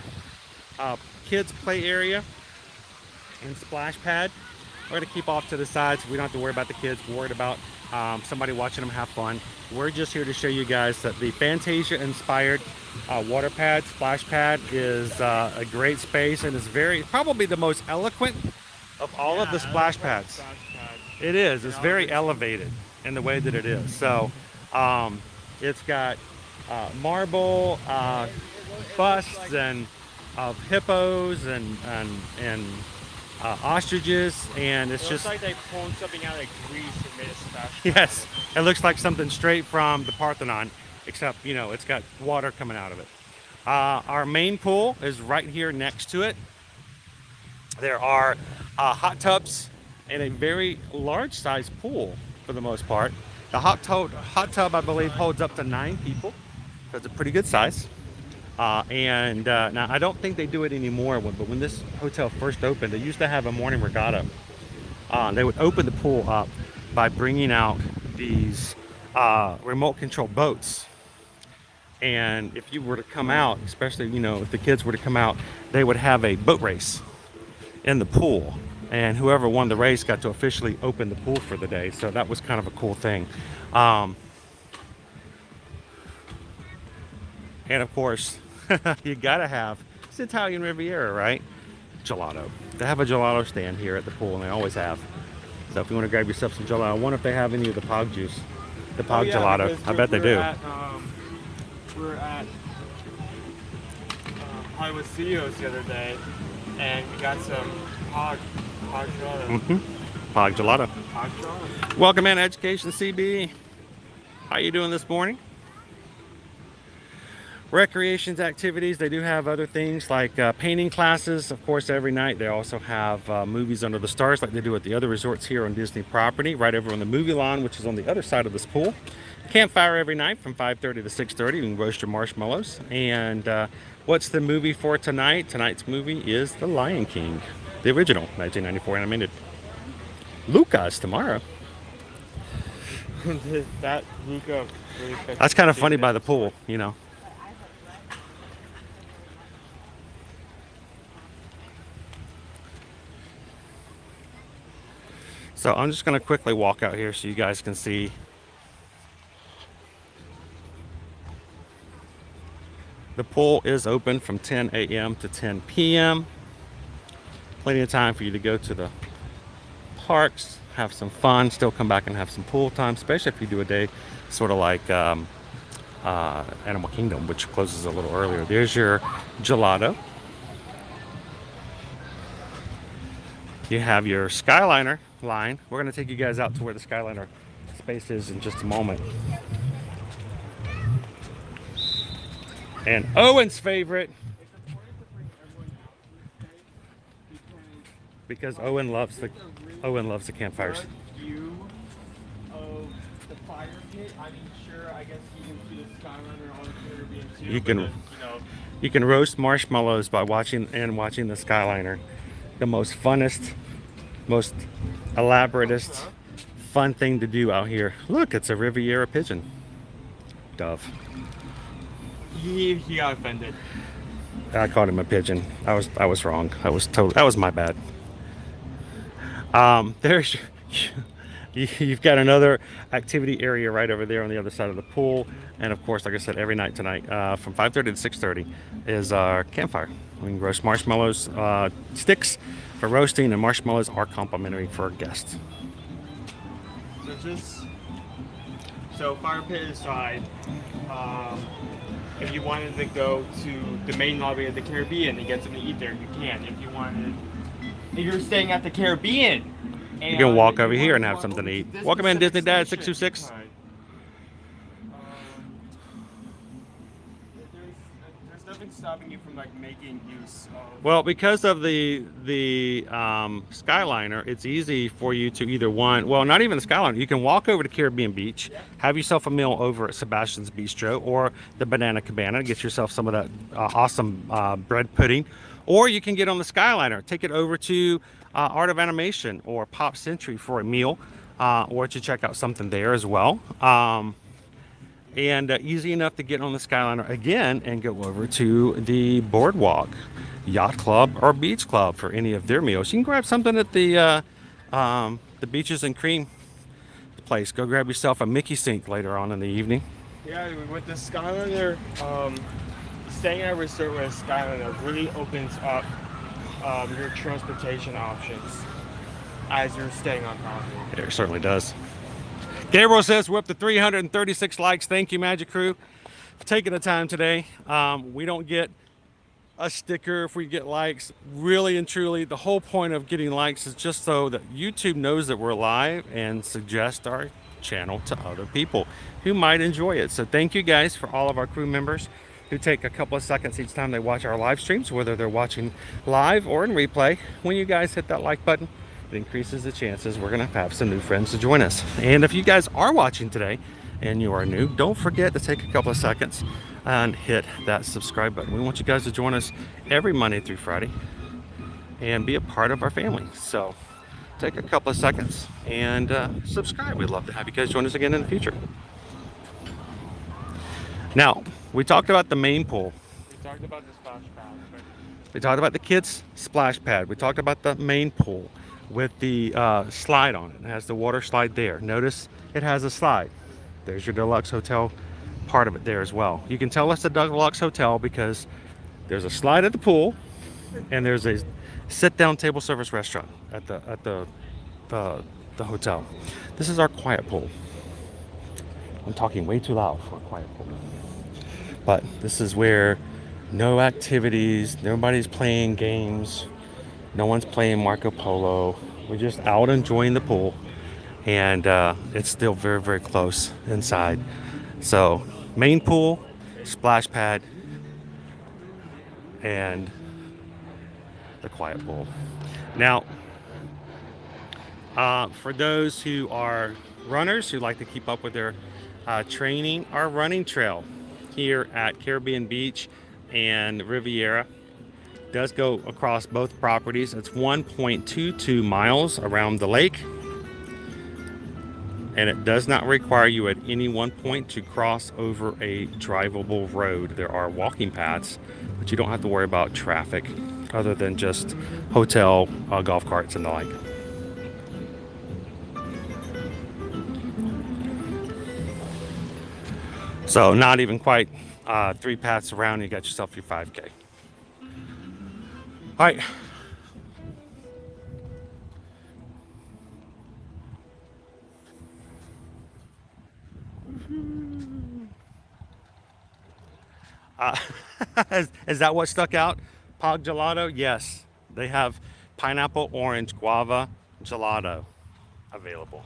kids play area and splash pad. We're going to keep off to the sides. We don't have to worry about the kids. We're worried about somebody watching them have fun. We're just here to show you guys that the Fantasia inspired water pad, splash pad, is a great space and is probably the most eloquent of all of the splash pads. It is. It's very elevated in the way that it is. So it's got marble busts and of hippos and ostriches, and it's just like they pulled something out of Greece and made a splash. Yes, it looks like something straight from the Parthenon, except it's got water coming out of it. Our main pool is right here next to it. There are hot tubs and a very large size pool for the most part. The hot tub, I believe, holds up to 9 people, so it's a pretty good size. Now I don't think they do it anymore, but when this hotel first opened, they used to have a morning regatta. They would open the pool up by bringing out these remote control boats. And if you were to come out, especially, if the kids were to come out, they would have a boat race in the pool. And whoever won the race got to officially open the pool for the day. So that was kind of a cool thing. And of course, you gotta have, it's Italian Riviera, right? Gelato. They have a gelato stand here at the pool, and they always have. So if you want to grab yourself some gelato, I wonder if they have any of the Pog juice, the Pog gelato. I bet they do. We're at Hollywood Studios the other day, and we got some Pog gelato. Pog gelato. Pog gelato. Welcome in, Education CB. How you doing this morning? Recreations, activities, they do have other things like painting classes, of course, every night. They also have movies under the stars like they do at the other resorts here on Disney property, right over on the movie lawn, which is on the other side of this pool. Campfire every night from 5:30 to 6:30. You can roast your marshmallows. And what's the movie for tonight? Tonight's movie is The Lion King, the original 1994 animated. Luca's tomorrow. That Luca really That's kind of funny by the pool, So I'm just going to quickly walk out here so you guys can see. The pool is open from 10 a.m. to 10 p.m. Plenty of time for you to go to the parks, have some fun, still come back and have some pool time, especially if you do a day sort of like Animal Kingdom, which closes a little earlier. There's your gelato. You have your Skyliner line. We're going to take you guys out to where the Skyliner space is in just a moment. And Owen's favorite, because Owen loves the campfires. View of the fire pit. I mean, sure, I guess you can see the Skyliner on the Caribbean too. You can roast marshmallows by watching the Skyliner. The most funnest, most elaboratest, fun thing to do out here. Look, it's a Riviera pigeon. Dove. He got offended. I called him a pigeon. I was wrong. That was my bad. There's you've got another activity area right over there on the other side of the pool, and of course, like I said, every night tonight from 5:30 to 6:30 is our campfire. We can roast marshmallows, sticks for roasting, and marshmallows are complimentary for guests. So fire pit aside, if you wanted to go to the main lobby of the Caribbean and get something to eat there, you can. If you're staying at the Caribbean, You can walk over here and have something to eat. Welcome in, Disney Dad 626. There's nothing stopping you from like making use of. Well, because of the Skyliner, it's easy for you to either not even the Skyliner. You can walk over to Caribbean Beach, have yourself a meal over at Sebastian's Bistro or the Banana Cabana, get yourself some of that awesome bread pudding, or you can get on the Skyliner, take it over to Art of Animation or Pop Century for a meal, or to check out something there as well. And easy enough to get on the Skyliner again and go over to the Boardwalk, Yacht Club, or Beach Club for any of their meals. You can grab something at the Beaches and Cream place. Go grab yourself a Mickey Sink later on in the evening. Yeah, with the Skyliner, staying at a resort with a Skyliner really opens up your transportation options as you're staying on property. It certainly does. Gabriel says we're up to 336 likes. Thank you, Magic Crew, for taking the time today. We don't get a sticker if we get likes. Really and truly, the whole point of getting likes is just so that YouTube knows that we're live and suggest our channel to other people who might enjoy it. So thank you guys for all of our crew members who take a couple of seconds each time they watch our live streams, whether they're watching live or in replay. When you guys hit that like button, it increases the chances we're gonna have some new friends to join us. And if you guys are watching today and you are new, don't forget to take a couple of seconds and hit that subscribe button. We want you guys to join us every Monday through Friday and be a part of our family. So take a couple of seconds and subscribe. We'd love to have you guys join us again in the future. Now, we talked about the main pool. We talked about the splash pad. We talked about the kids' splash pad. We talked about the main pool with the slide on it. It has the water slide there. Notice it has a slide. There's your deluxe hotel part of it there as well. You can tell it's a deluxe hotel because there's a slide at the pool and there's a sit-down table service restaurant at the hotel. This is our quiet pool. I'm talking way too loud for a quiet pool. But this is where no activities, nobody's playing games, no one's playing Marco Polo. We're just out enjoying the pool, and it's still very, very close inside. So main pool, splash pad, and the quiet pool. Now, for those who are runners who like to keep up with their training, our running trail here at Caribbean Beach and Riviera does go across both properties. It's 1.22 miles around the lake, and it does not require you at any one point to cross over a drivable road. There are walking paths, but you don't have to worry about traffic other than just hotel golf carts and the like. So not even quite 3 paths around, you got yourself your 5K. All right. Is that what stuck out? Pog gelato? Yes. They have pineapple, orange, guava gelato available.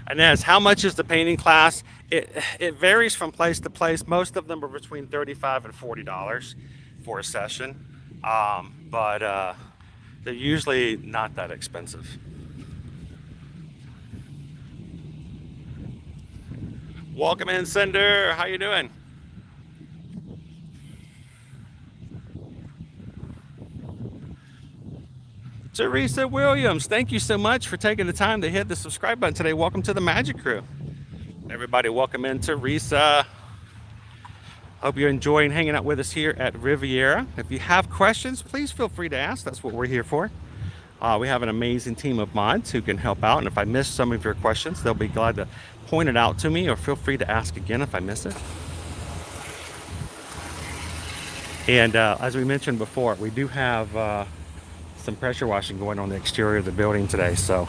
And as how much is the painting class? It varies from place to place. Most of them are between $35 and $40 for a session, but they're usually not that expensive. Welcome in, Cinder. How you doing? Teresa Williams, thank you so much for taking the time to hit the subscribe button today. Welcome to the Magic Crew. Everybody, welcome in, Teresa. Hope you're enjoying hanging out with us here at Riviera. If you have questions, please feel free to ask. That's what we're here for. We have an amazing team of mods who can help out. And if I miss some of your questions, they'll be glad to point it out to me, or feel free to ask again if I miss it. And as we mentioned before, we do have some pressure washing going on the exterior of the building today, so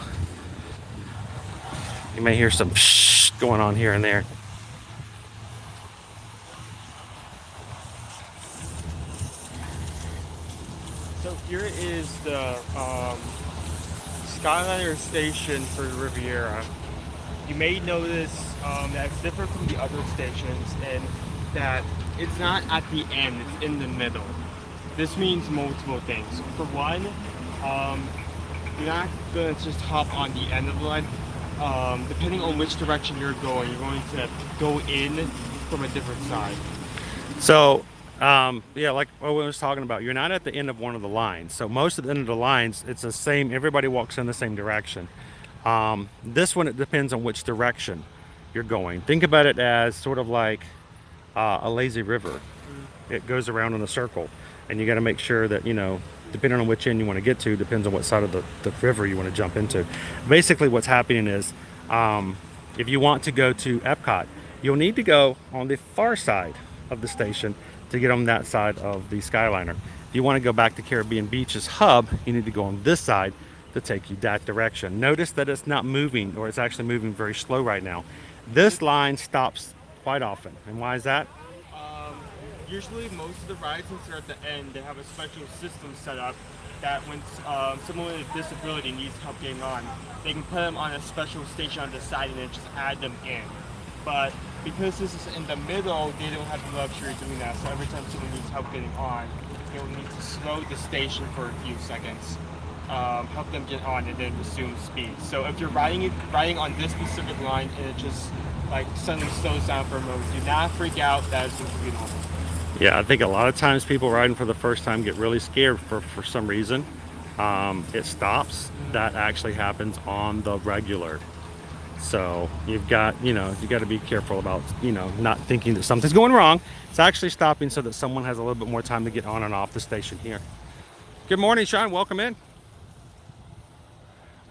you may hear some shh going on here and there. So here is the Skyliner station for Riviera. You may notice that it's different from the other stations in that it's not at the end, it's in the middle. This means multiple things. For one, you're not going to just hop on the end of the line. Depending on which direction you're going to go in from a different side. So, yeah, like what we was talking about, you're not at the end of one of the lines. So most of the end of the lines, it's the same, everybody walks in the same direction. This one, it depends on which direction you're going. Think about it as sort of like a lazy river. It goes around in a circle. And you got to make sure that, you know, depending on which end you want to get to, depends on what side of the river you want to jump into. Basically what's happening is, if you want to go to Epcot, you'll need to go on the far side of the station to get on that side of the Skyliner. If you want to go back to Caribbean Beach's hub, you need to go on this side to take you that direction. Notice that it's not moving, or it's actually moving very slow right now. This line stops quite often. And why is that? Usually most of the rides, since they're at the end, they have a special system set up that when someone with a disability needs help getting on, they can put them on a special station on the side and then just add them in. But because this is in the middle, they don't have the luxury of doing that. So every time someone needs help getting on, they'll need to slow the station for a few seconds, help them get on, and then resume speed. So if you're riding on this specific line and it just like suddenly slows down for a moment, do not freak out. That is completely normal. Yeah, I think a lot of times people riding for the first time get really scared for some reason. It stops. That actually happens on the regular. So you've got, you got to be careful about, not thinking that something's going wrong. It's actually stopping so that someone has a little bit more time to get on and off the station here. Good morning, Sean. Welcome in.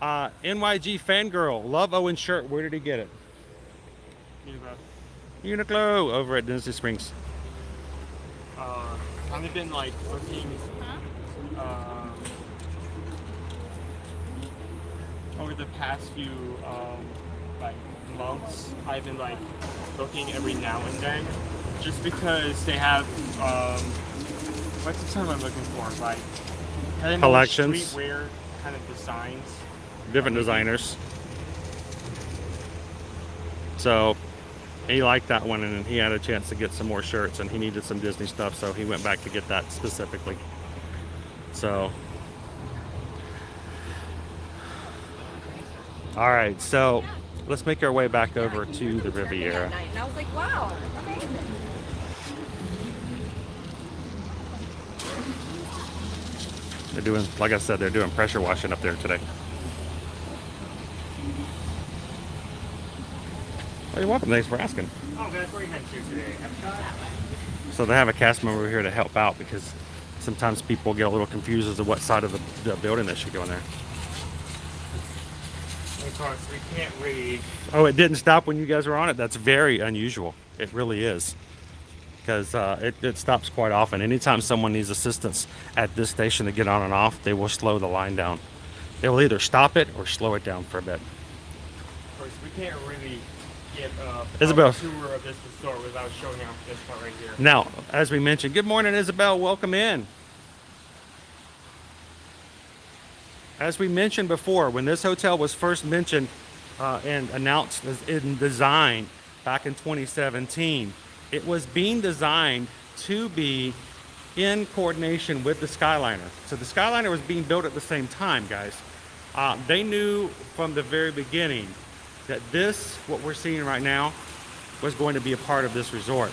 NYG Fangirl. Love Owen's shirt. Where did he get it? Uniqlo over at Disney Springs. I've been like looking over the past few like months. I've been like looking every now and then, just because they have what's the term I'm looking for? Like collections, streetwear kind of designs, different designers. So he liked that one, and he had a chance to get some more shirts, and he needed some Disney stuff, so he went back to get that specifically. So, all right, so let's make our way back over to the Riviera. And I was like, wow, amazing. They're doing, like I said, they're doing pressure washing up there today. Oh, you're welcome. Thanks for asking. Oh, that's where you head to today. So they have a cast member here to help out, because sometimes people get a little confused as to what side of the building they should go in there. Of course, we can't read. Oh, it didn't stop when you guys were on it? That's very unusual. It really is. Because it stops quite often. Anytime someone needs assistance at this station to get on and off, they will slow the line down. They will either stop it or slow it down for a bit. Of course, we can't really give Isabel. a tour of this resort without showing off this part right here. Now, as we mentioned, good morning, Isabel. Welcome in. As we mentioned before, when this hotel was first mentioned and announced as in design back in 2017, it was being designed to be in coordination with the Skyliner. So the Skyliner was being built at the same time, guys. They knew from the very beginning that this, what we're seeing right now, was going to be a part of this resort.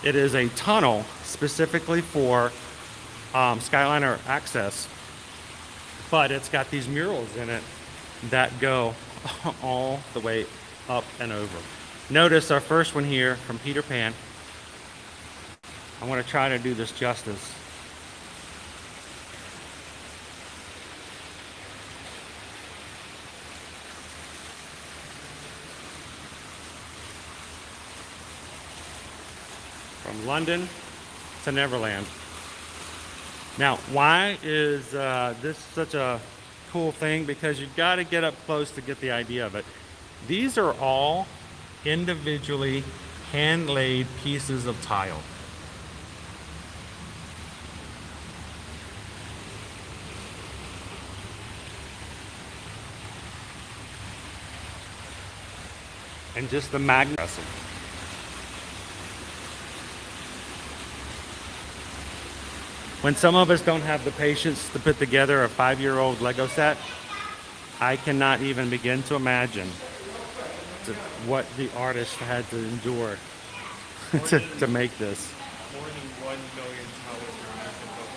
It is a tunnel specifically for Skyliner access, but it's got these murals in it that go all the way up and over. Notice our first one here from Peter Pan. I want to try to do this justice. From London to Neverland. Now, why is this such a cool thing? Because you've got to get up close to get the idea of it. These are all individually hand-laid pieces of tile. And just the magnetism. When some of us don't have the patience to put together a 5-year-old Lego set, I cannot even begin to imagine what the artist had to endure to make this. More than 1 million towers are used in both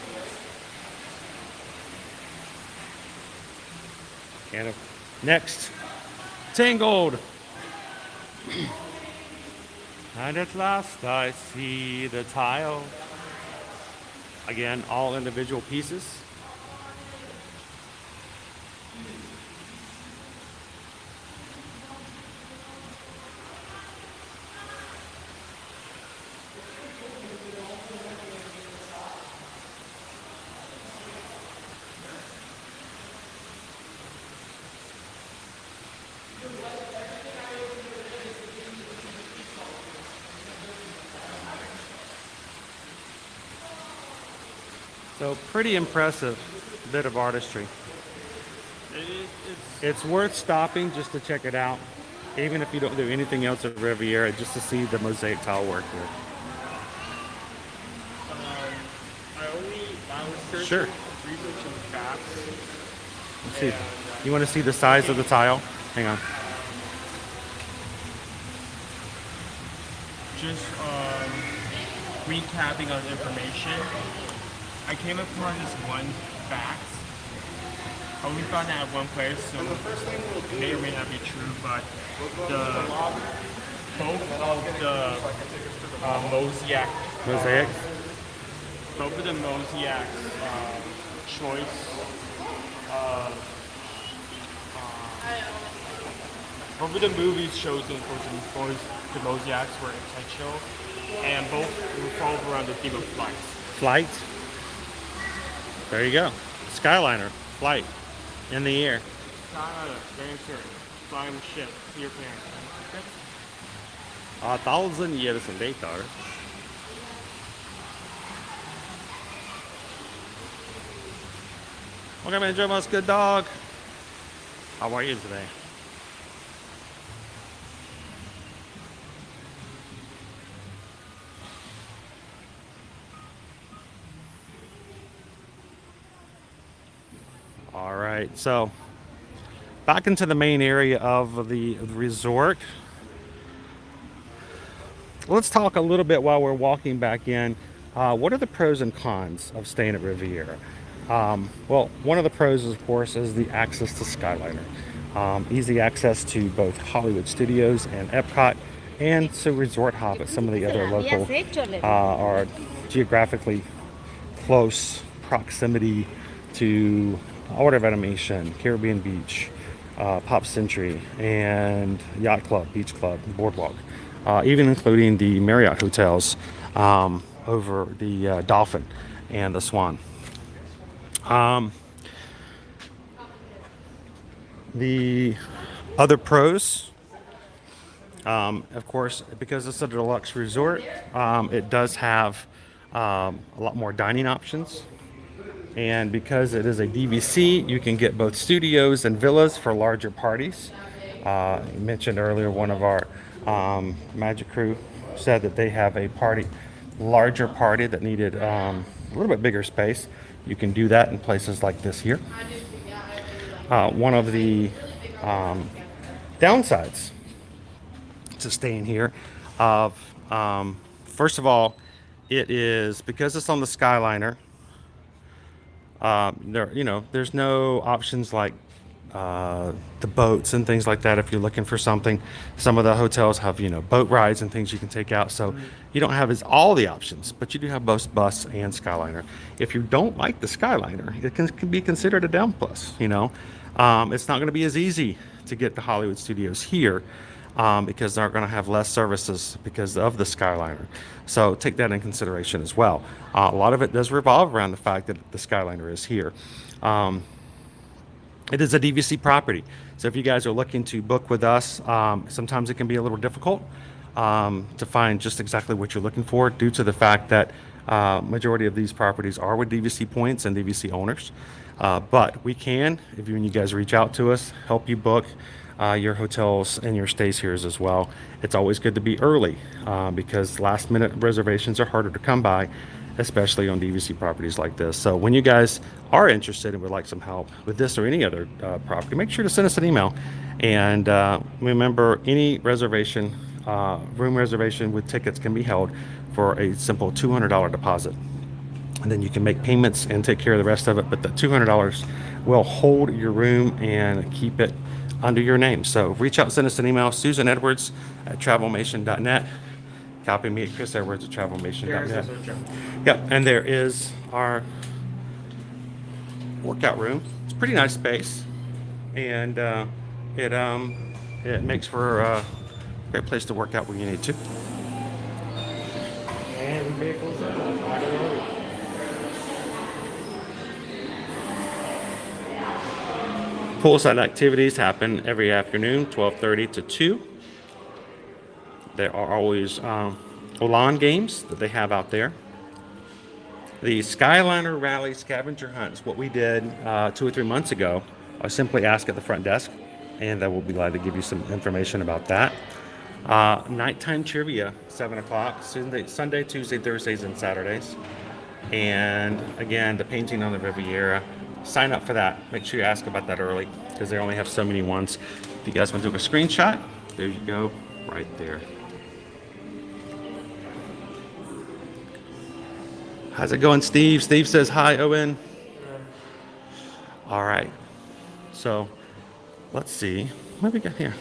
of these. And next, Tangled. And at last I see the tile. Again, all individual pieces. So pretty impressive bit of artistry. It's worth stopping just to check it out, even if you don't do anything else at Riviera, just to see the mosaic tile work here. I was searching, Sure. researching facts. Let's see. You want to see the size of the tile? Hang on. Just recapping on information. I came upon this one fact. I only found that at one place, so it may or may not be true, but both of the mosaic, both of the mosaic choice both of the movies chosen for the mosaics were intentional, and both revolve around the theme of flight. Flight. There you go. Skyliner. Flight. In the air. Skyliner, very important. Flying ship, Peter Pan. 1,000 years later. Welcome in, Joe Mouse, good dog. How are you today? All right, so back into the main area of the resort. Let's talk a little bit while we're walking back in. What are the pros and cons of staying at Riviera? Well, one of the pros, of course, is the access to Skyliner. Easy access to both Hollywood Studios and Epcot, and to Resort Hop at some of the other local or geographically close proximity to Art of Animation, Caribbean Beach, Pop Century, and Yacht Club, Beach Club, Boardwalk, even including the Marriott hotels over the Dolphin and the Swan. The other pros Of course, because it's a deluxe resort, it does have a lot more dining options. And because it is a DVC, you can get both studios and villas for larger parties. You mentioned earlier one of our Magic Crew said that they have a larger party that needed a little bit bigger space. You can do that in places like this here. One of the downsides to staying here first of all, it is because it's on the Skyliner. There's no options like the boats and things like that. If you're looking for something, some of the hotels have boat rides and things you can take out, so you don't have all the options, but you do have both bus and Skyliner. If you don't like the Skyliner, it can be considered a down plus. It's not going to be as easy to get to Hollywood Studios here because they're going to have less services because of the Skyliner. So take that in consideration as well. A lot of it does revolve around the fact that the Skyliner is here. It is a DVC property. So if you guys are looking to book with us, sometimes it can be a little difficult to find just exactly what you're looking for due to the fact that majority of these properties are with DVC points and DVC owners. But we can, when you guys reach out to us, help you book your hotels and your stays here as well. It's always good to be early because last minute reservations are harder to come by, especially on DVC properties like this. So when you guys are interested and would like some help with this or any other property, make sure to send us an email. And remember, any reservation, room reservation with tickets can be held for a simple $200 deposit. And then you can make payments and take care of the rest of it. But the $200 will hold your room and keep it under your name. So reach out, send us an email, susanedwards@travelmation.net. Copy me at chrisedwards@travelmation.net. Yep, and there is our workout room. It's a pretty nice space, and it makes for a great place to work out when you need to. And vehicles on the road. Poolside activities happen every afternoon, 12:30 to 2. There are always lawn games that they have out there. The Skyliner Rally Scavenger Hunt is what we did 2 or 3 months ago. Simply ask at the front desk, and they will be glad to give you some information about that. Nighttime trivia, 7 o'clock, Sunday, Tuesday, Thursdays, and Saturdays. And again, the painting on the Riviera. Sign up for that. Make sure you ask about that early because they only have so many ones. If you guys want to take a screenshot, there you go, right there. How's it going, Steve? Steve says hi, Owen. All right. So let's see. What do we got here?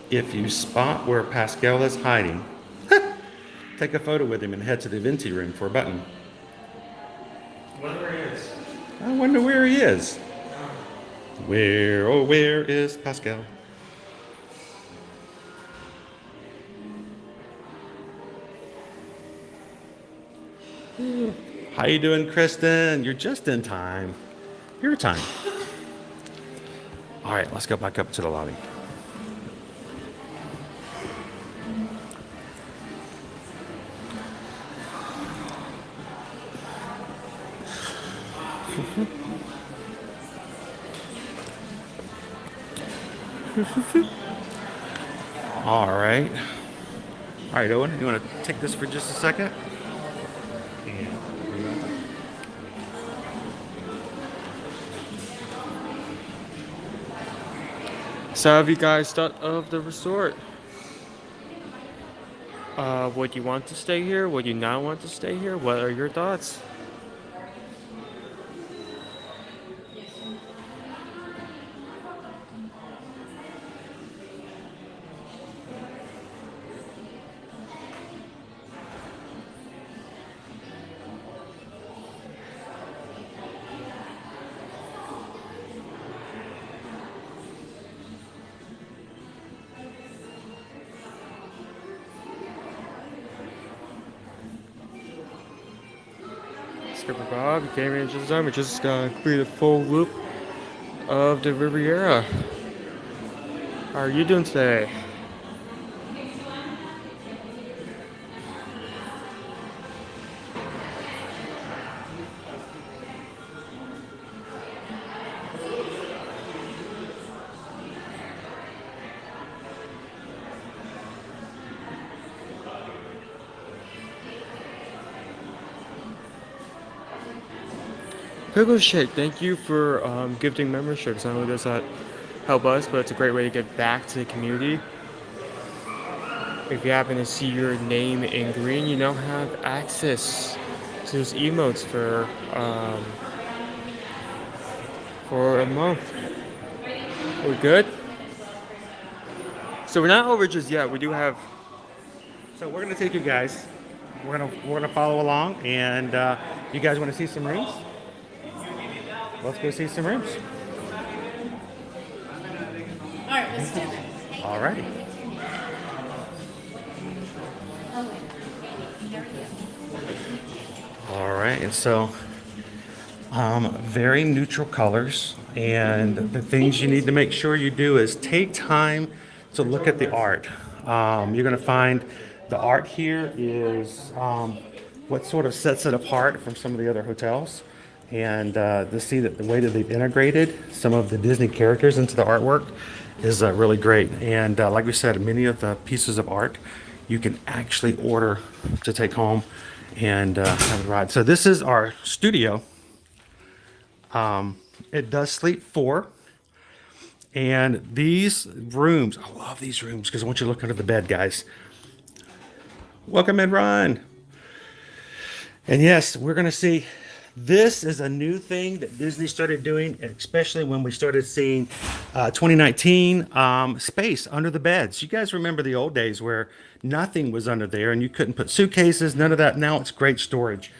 If you spot where Pascal is hiding, take a photo with him and head to the Venti room for a button. I wonder where he is. Where, oh, where is Pascal? How you doing, Kristen? You're just in time. Your time. All right, let's go back up to the lobby. All right. All right, Owen, you want to take this for just a second? So have you guys thought of the resort? Would you want to stay here? Would you not want to stay here? What are your thoughts? Skipper Bob, you came in just in time. We just completed a full loop of the Riviera. How are you doing today? Pickle Shake, thank you for gifting memberships. Not only does that help us, but it's a great way to give back to the community. If you happen to see your name in green, you now have access to those emotes for a month. We're good? So we're not over just yet. We do have. So we're gonna take you guys. We're gonna follow along, and you guys want to see some rooms? Let's go see some rooms. All right, let's do it. All righty. All right, and so very neutral colors, and the things you need to make sure you do is take time to look at the art. You're going to find the art here is what sort of sets it apart from some of the other hotels, and to see that the way that they've integrated some of the Disney characters into the artwork is really great. And like we said, many of the pieces of art you can actually order to take home and have a ride. So this is our studio. It does sleep 4. And these rooms, I love these rooms because I want you to look under the bed, guys. Welcome in, Ron. And yes, we're going to see, this is a new thing that Disney started doing, especially when we started seeing 2019 space under the beds. You guys remember the old days where nothing was under there and you couldn't put suitcases, none of that. Now it's great storage.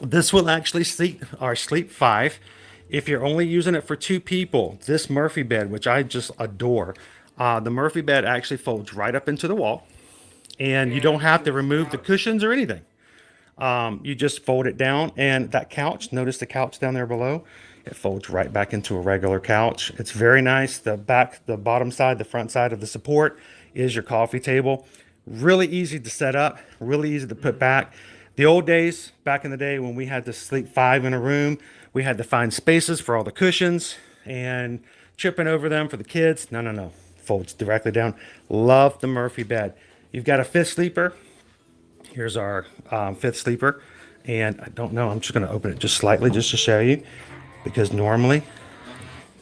This will actually sleep 5. If you're only using it for 2 people, this Murphy bed, which I just adore, the Murphy bed actually folds right up into the wall, and you don't have to remove the cushions or anything. You just fold it down, and that couch, notice the couch down there below, it folds right back into a regular couch. It's very nice. The back, the bottom side, the front side of the support is your coffee table. Really easy to set up, really easy to put back. The old days, back in the day when we had to sleep 5 in a room, we had to find spaces for all the cushions and tripping over them for the kids. No. Folds directly down. Love the Murphy bed. You've got a 5th sleeper. Here's our 5th sleeper. And I don't know, I'm just going to open it just slightly just to show you, because normally,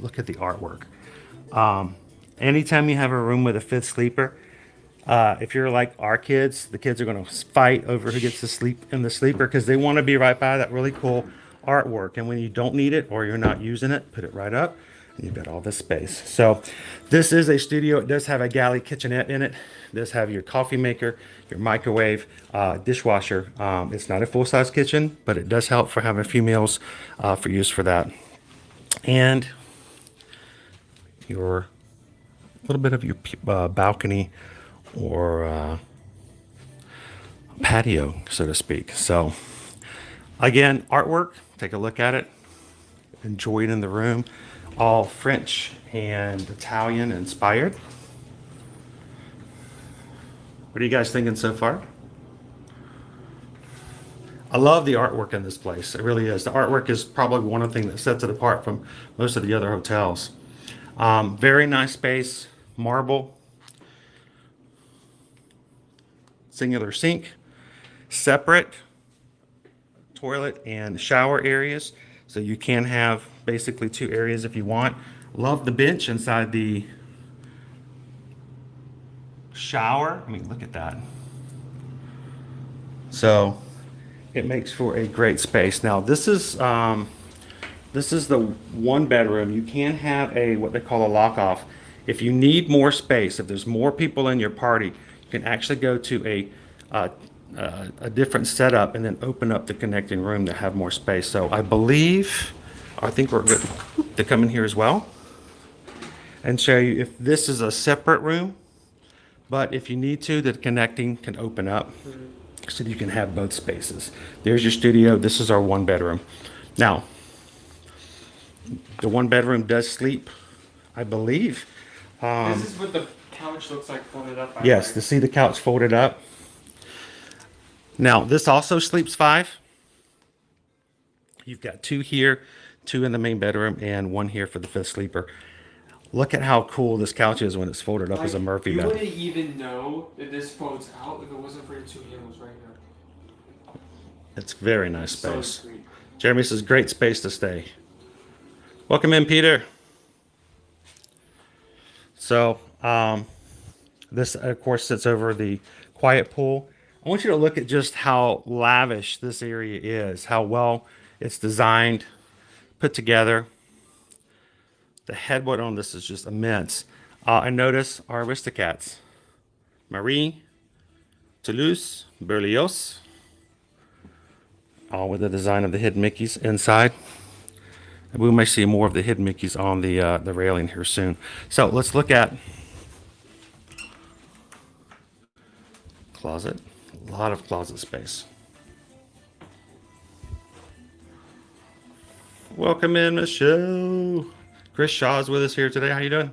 look at the artwork. Anytime you have a room with a 5th sleeper, if you're like our kids, the kids are going to fight over who gets to sleep in the sleeper because they want to be right by that really cool artwork. And when you don't need it or you're not using it, put it right up and you've got all this space. So this is a studio. It does have a galley kitchenette in it. It does have your coffee maker, your microwave, dishwasher. It's not a full-size kitchen, but it does help for having a few meals for use for that. And your little bit of your balcony or patio, so to speak. So again, artwork, take a look at it, enjoy it in the room. All French and Italian inspired. What are you guys thinking so far? I love the artwork in this place. It really is. The artwork is probably one of the things that sets it apart from most of the other hotels. Very nice space, marble, singular sink, separate toilet and shower areas, so you can have basically 2 areas if you want. Love the bench inside the shower. I mean, look at that. So it makes for a great space. Now this is the 1 bedroom. You can have a what they call a lock off. If you need more space, if there's more people in your party, you can actually go to a different setup and then open up the connecting room to have more space. So I think we're good to come in here as well and show you if this is a separate room, but if you need to, the connecting can open up so that you can have both spaces. There's your studio. This is our 1 bedroom. Now, the 1 bedroom does sleep, I believe, This is what the couch looks like folded up. Yes, to see the couch folded up. Now, this also sleeps 5. You've got 2 here, 2 in the main bedroom, and 1 here for the 5th sleeper. Look at how cool this couch is when it's folded up as a Murphy You bed. wouldn't even know that this folds out if it wasn't for the 2 handles right here. It's very nice So space. sweet. Jeremy says, great space to stay. Welcome in, Peter. So, this, of course, sits over the quiet pool. I want you to look at just how lavish this area is, how well it's designed, put together. The headboard on this is just immense. And notice our Aristocats. Marie, Toulouse, Berlioz. All with the design of the hidden Mickeys inside. And we may see more of the hidden Mickeys on the railing here soon. So let's look at closet. A lot of closet space. Welcome in, Michelle. Chris Shaw's with us here today. How you doing?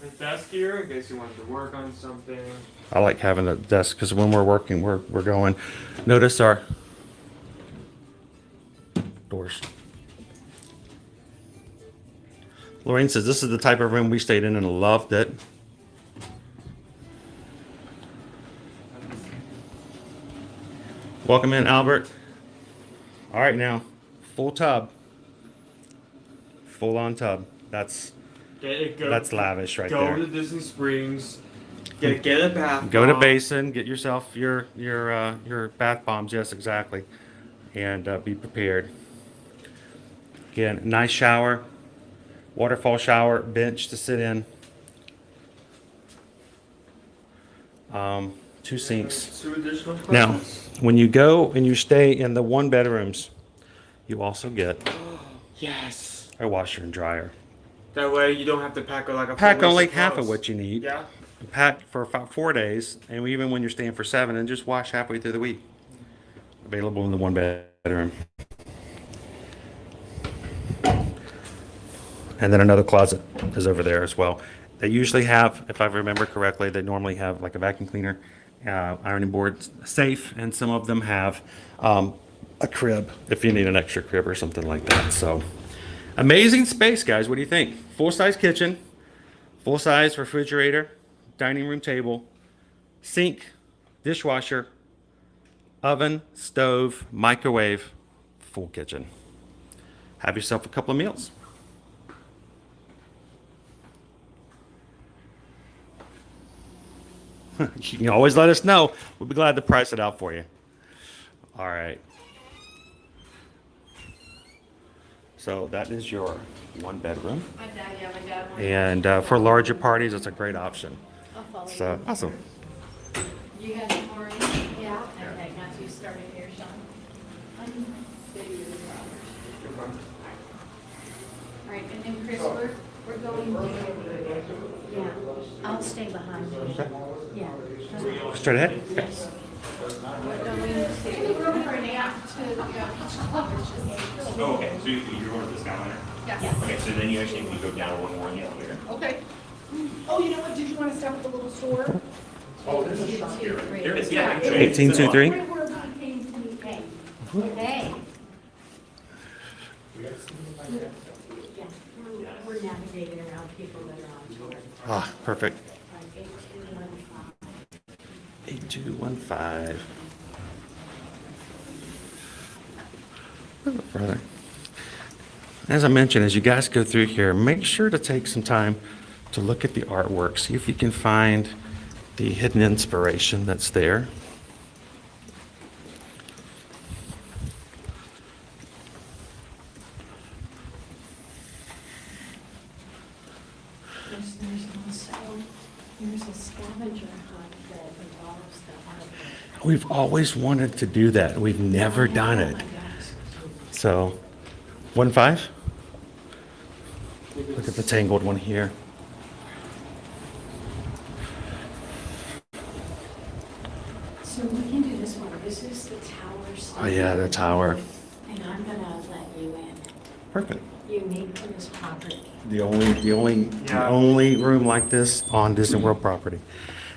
The desk here, in case you want to work on something. I like having a desk because when we're working, we're going. Notice our doors. Lorraine says this is the type of room we stayed in and loved it. Welcome in, Albert. All right, now, full tub. Full on tub. That's lavish right go there. to Disney Springs. Get a bath. Go to bomb. basin, get yourself your bath bombs. Yes, exactly, and be prepared. Again, nice shower, waterfall shower, bench to sit in. 2 sinks. 2 additional Now, closets. when you go and you stay in the 1 bedrooms, you also get Yes. a washer and dryer. That way you don't have to pack like a Pack full only list of half of clothes. what you need. Yeah. Pack for about 4 days, and even when you're staying for 7, and just wash halfway through the week. Available in the 1 bedroom. And then another closet is over there as well. They usually have, if I remember correctly, they normally have like a vacuum cleaner, ironing board, safe, and some of them have a crib if you need an extra crib or something like that. So amazing space, guys. What do you think? Full-size kitchen, full-size refrigerator, dining room table, sink, dishwasher, oven, stove, microwave, full kitchen. Have yourself a couple of meals. You can always let us know. We'll be glad to price it out for you. All right. So that is your 1 bedroom. My dad wanted And for larger parties, it's a great option. I'll follow So awesome. you. You guys are more in? Yeah. Okay, got you started here, Sean. I'm video Robert. All right, and then Chris, we're going to, yeah, I'll stay behind you. Yeah. Straight ahead. Okay. We're going to, for an app to, Oh, okay. So you're going to the Skyliner? yes. Okay, so then you actually can go down 1 more in the elevator. Okay. Oh, you know what? Did you want to stop at the little store? Oh, there's a shop here. There is, yeah. 1823. Right where we came to meet Kay. Okay. Yeah, we're navigating around people that are on tour. Ah, perfect. Like 8215. 8215. A little further. As I mentioned, as you guys go through here, make sure to take some time to look at the artwork. See if you can find the hidden inspiration that's there. There's a scavenger hunt that involves the art. We've always wanted to do that. We've never done it. So, 1.5. Look at the tangled one here. So we can do this one. This is the tower. Oh yeah, the tower. And I'm gonna let you in. Perfect. unique to this property. The only room like this on Disney World property.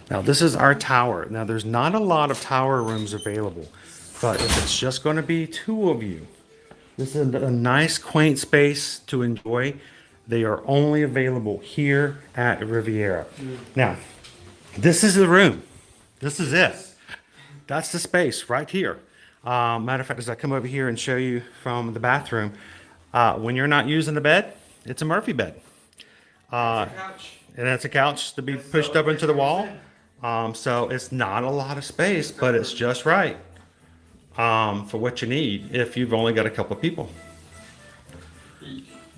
Now this is our tower. Now there's not a lot of tower rooms available, but if it's just going to be two of you, this is a nice quaint space to enjoy. They are only available here at Riviera. Now, this is the room. This is it. That's the space right here. Matter of fact, as I come over here and show you from the bathroom, when you're not using the bed, it's a Murphy bed. And it's a couch to be pushed up into the wall. So it's not a lot of space, but it's just right for what you need if you've only got a couple of people.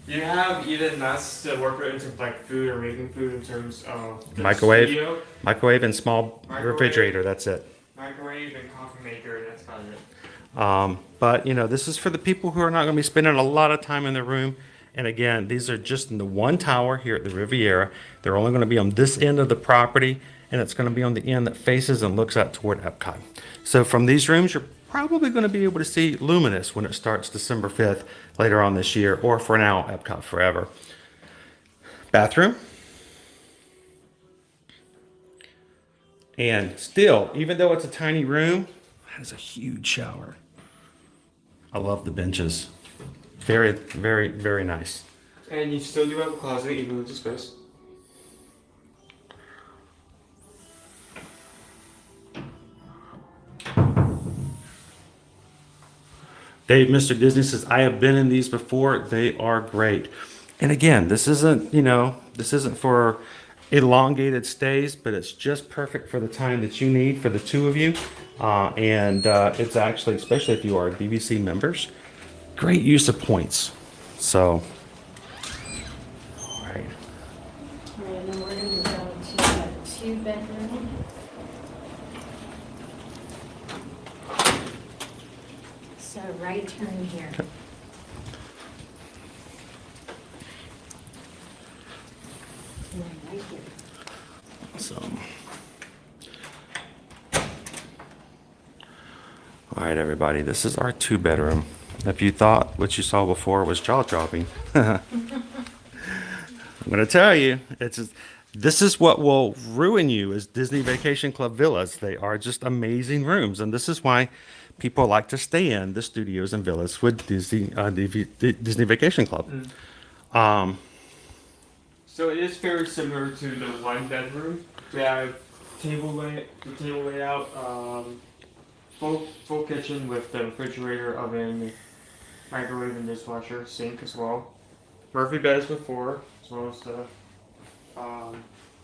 You have even us to work with in terms of like food or making food in terms of the Microwave, studio. microwave and small refrigerator, that's it. Microwave and coffee maker, and that's about it. But you know, this is for the people who are not going to be spending a lot of time in their room. And again, these are just in the one tower here at the Riviera. They're only going to be on this end of the property, and it's going to be on the end that faces and looks out toward Epcot. So from these rooms, you're probably going to be able to see Luminous when it starts December 5th later on this year, or for now, Epcot Forever. Bathroom. And still, even though it's a tiny room, it has a huge shower. I love the benches. Very, very, very nice. And you still do have a closet even with the space. Dave, Mr. Disney says, I have been in these before. They are great. And again, this isn't, this isn't for elongated stays, but it's just perfect for the time that you need for the two of you. And it's actually, especially if you are DVC members, great use of points. So, all right. All right, and then we're going to go to the 2-bedroom. So right turn here. And then right here. Awesome. All right, everybody, this is our 2-bedroom. If you thought what you saw before was jaw-dropping, I'm going to tell you, this is what will ruin you is Disney Vacation Club villas. They are just amazing rooms, and this is why people like to stay in the studios and villas with Disney Vacation Club. So it is very similar to the 1-bedroom. We have the table layout, full kitchen with the refrigerator, oven, microwave, and dishwasher, sink as well. Murphy beds before, as well as the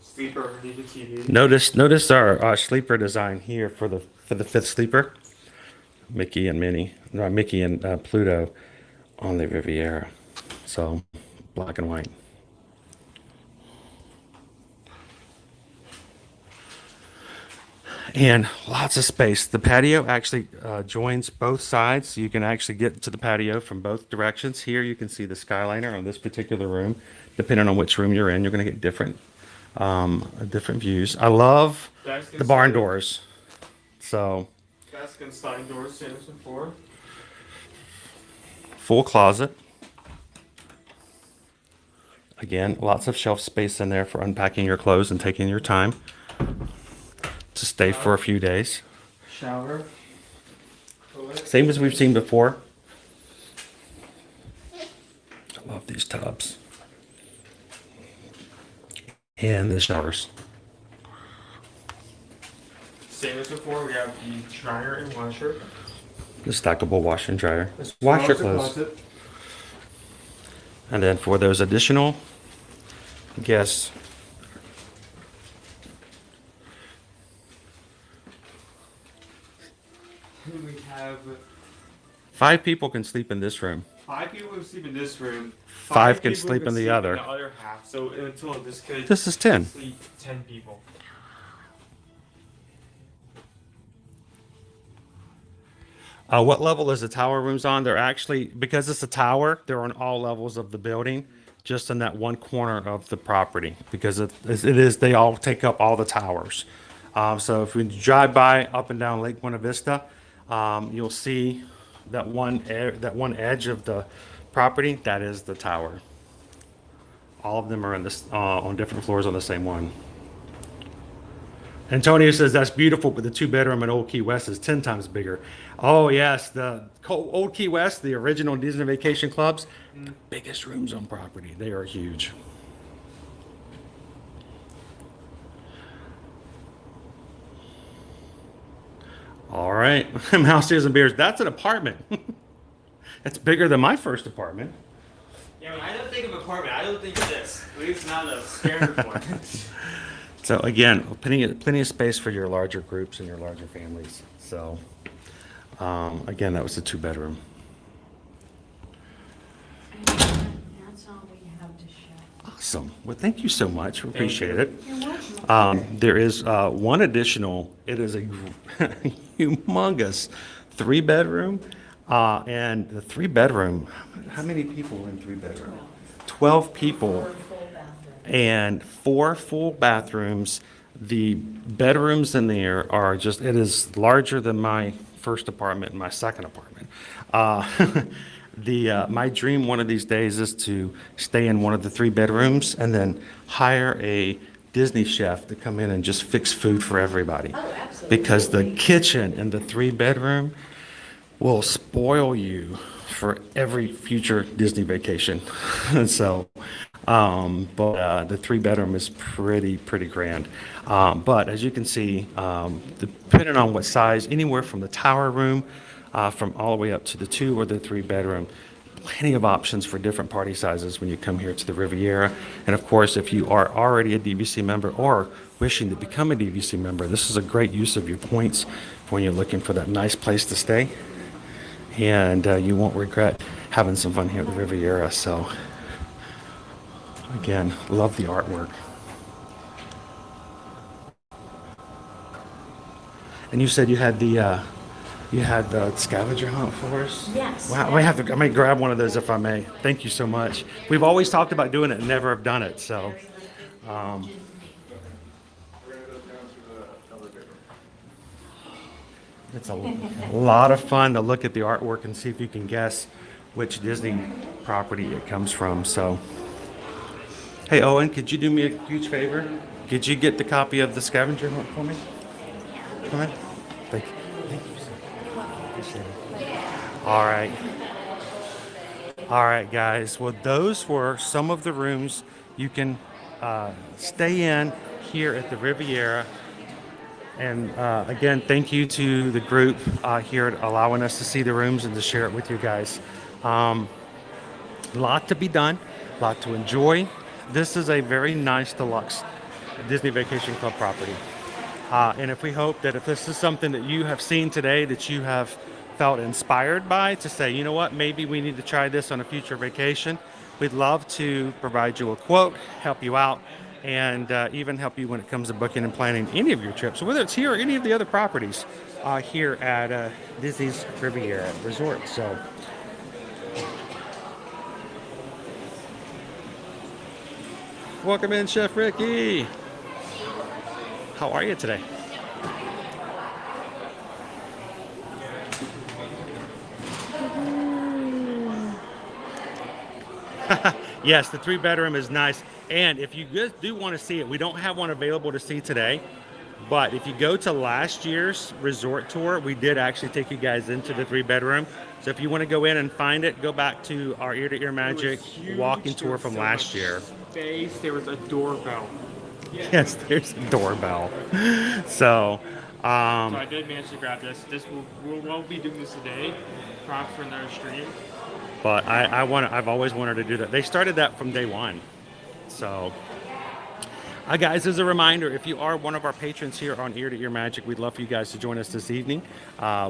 sleeper underneath the TV. Notice our sleeper design here for the 5th sleeper. Mickey and Pluto on the Riviera. So black and white. And lots of space. The patio actually joins both sides, so you can actually get to the patio from both directions. Here you can see the Skyliner on this particular room. Depending on which room you're in, you're going to get different views. I love the barn doors. So Desk and sliding doors, same as before. Full closet. Again, lots of shelf space in there for unpacking your clothes and taking your time to stay for a few days. Shower. Same as we've seen before. I love these tubs. And the showers. Same as before, we have the dryer and washer. The stackable washer and dryer. As Wash your well as clothes. the closet. And then for those additional guests, We have 5 people can sleep in this room. 5 people who sleep in this room. 5 can people sleep in the other. In the other half. So until this could This is 10. sleep 10 people. What level is the tower rooms on? They're actually, because it's a tower, they're on all levels of the building, just in that one corner of the property, because they all take up all the towers. So if you drive by up and down Lake Buena Vista, you'll see that one edge of the property, that is the tower. All of them are in this on different floors on the same one. Antonio says that's beautiful, but the 2-bedroom in Old Key West is 10 times bigger. Oh yes, the Old Key West, the original Disney Vacation Clubs, the biggest rooms on property. They are huge. All right, Mouse Ears and Beers. That's an apartment. It's bigger than my first apartment. Yeah, when I don't think of apartment, I don't think of this. At least not a standard one. So again, plenty of space for your larger groups and your larger families. So again, that was the 2-bedroom. That's all we have to show. Awesome. Well, thank you so much. We appreciate it. You're welcome. There is one additional. It is a humongous 3-bedroom. And the 3-bedroom, how many people are in 3-bedroom? 12 people. And 4 full bathrooms. The bedrooms in there are just, it is larger than my first apartment and my second apartment. My dream one of these days is to stay in one of the 3 bedrooms and then hire a Disney chef to come in and just fix food for everybody. Oh, absolutely. Because the kitchen in the 3-bedroom will spoil you for every future Disney vacation. So, but the 3-bedroom is pretty grand. But as you can see, depending on what size, anywhere from the tower room, from all the way up to the 2 or the 3-bedroom, plenty of options for different party sizes when you come here to the Riviera. And of course, if you are already a DVC member or wishing to become a DVC member, this is a great use of your points when you're looking for that nice place to stay. And you won't regret having some fun here at the Riviera. So again, love the artwork. And you said you had the scavenger hunt for us? Yes. Wow, I may grab one of those if I may. Thank you so much. We've always talked about doing it and never have done it. So it's a lot of fun to look at the artwork and see if you can guess which Disney property it comes from. So, hey Owen, could you do me a huge favor? Could you get the copy of the scavenger hunt for me? Come on. Thank you. Thank you, sir. Appreciate it. All right. All right, guys. Well, those were some of the rooms you can stay in here at the Riviera. And again, thank you to the group here allowing us to see the rooms and to share it with you guys. A lot to be done, a lot to enjoy. This is a very nice deluxe Disney Vacation Club property. And if we hope that if this is something that you have seen today that you have felt inspired by to say, you know what, maybe we need to try this on a future vacation, we'd love to provide you a quote, help you out, and even help you when it comes to booking and planning any of your trips, whether it's here or any of the other properties here at Disney's Riviera Resort. So, welcome in, Chef Ricky. How are you today? Yes, the 3-bedroom is nice. And if you guys do want to see it, we don't have one available to see today. But if you go to last year's resort tour, we did actually take you guys into the 3-bedroom. So if you want to go in and find it, go back to our Ear to Ear Magic walking tour from last year. Space. There was a doorbell. Yes, there's a doorbell. So, So I did manage to grab this. We won't be doing this today. Props for another stream. But I've always wanted to do that. They started that from day one. So, guys, as a reminder, if you are one of our patrons here on Ear to Ear Magic, we'd love for you guys to join us this evening.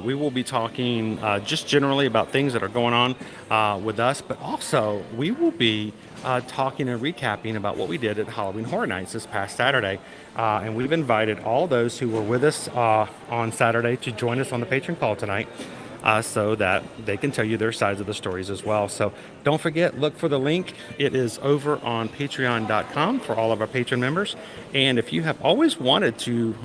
We will be talking just generally about things that are going on with us, but also we will be talking and recapping about what we did at Halloween Horror Nights this past Saturday. And we've invited all those who were with us on Saturday to join us on the patron call tonight. So that they can tell you their sides of the stories as well. So don't forget, look for the link. It is over on patreon.com for all of our patron members. And if you have always wanted to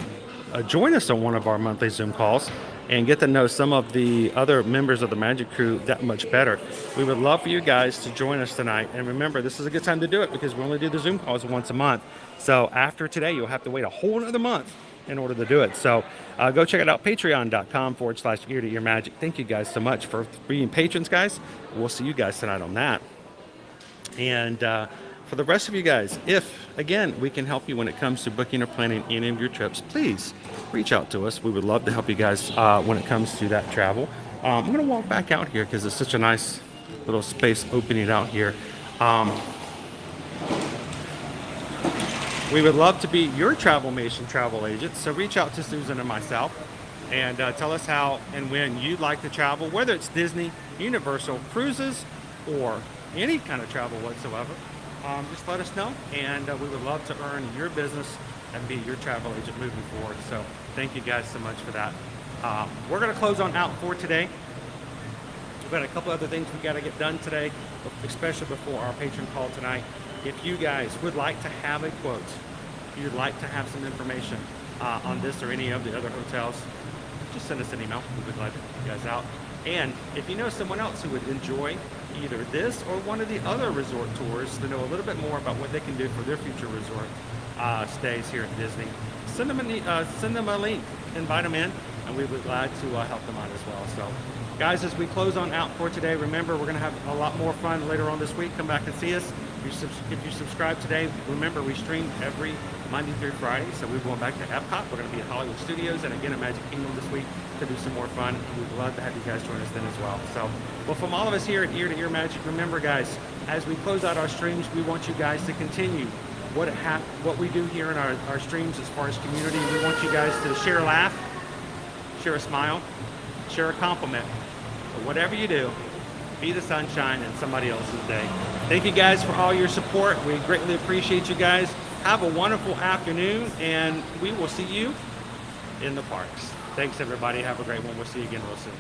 join us on one of our monthly Zoom calls, and get to know some of the other members of the Magic Crew that much better. We would love for you guys to join us tonight. And remember, this is a good time to do it because we only do the Zoom calls once a month. So after today, you'll have to wait a whole another month in order to do it. So go check it out, patreon.com/ear-to-ear magic. Thank you guys so much for being patrons, guys. We'll see you guys tonight on that. And for the rest of you guys, if, again, we can help you when it comes to booking or planning any of your trips, please reach out to us. We would love to help you guys when it comes to that travel. I'm going to walk back out here because it's such a nice little space opening out here. We would love to be your Travelmation travel agent, so reach out to Susan and myself and tell us how and when you'd like to travel, whether it's Disney, Universal, cruises, or any kind of travel whatsoever. Just let us know, and we would love to earn your business and be your travel agent moving forward. So thank you guys so much for that. We're going to close on out for today. We've got a couple other things we got to get done today, especially before our patron call tonight. If you guys would like to have a quote, if you'd like to have some information on this or any of the other hotels, just send us an email. We would love to help you guys out. And if you know someone else who would enjoy either this or one of the other resort tours to know a little bit more about what they can do for their future resort stays here at Disney, send them a link, invite them in, and we would be glad to help them out as well. So guys, as we close on out for today, remember we're going to have a lot more fun later on this week. Come back and see us. If you subscribe today, remember we stream every Monday through Friday. So we're going back to Epcot. We're going to be at Hollywood Studios and again at Magic Kingdom this week to do some more fun. We'd love to have you guys join us then as well. So, well, from all of us here at Ear to Ear Magic, remember guys, as we close out our streams, we want you guys to continue what we do here in our streams as far as community. We want you guys to share a laugh, share a smile, share a compliment. But whatever you do, be the sunshine in somebody else's day. Thank you guys for all your support. We greatly appreciate you guys. Have a wonderful afternoon, and we will see you in the parks. Thanks, everybody. Have a great one. We'll see you again real soon.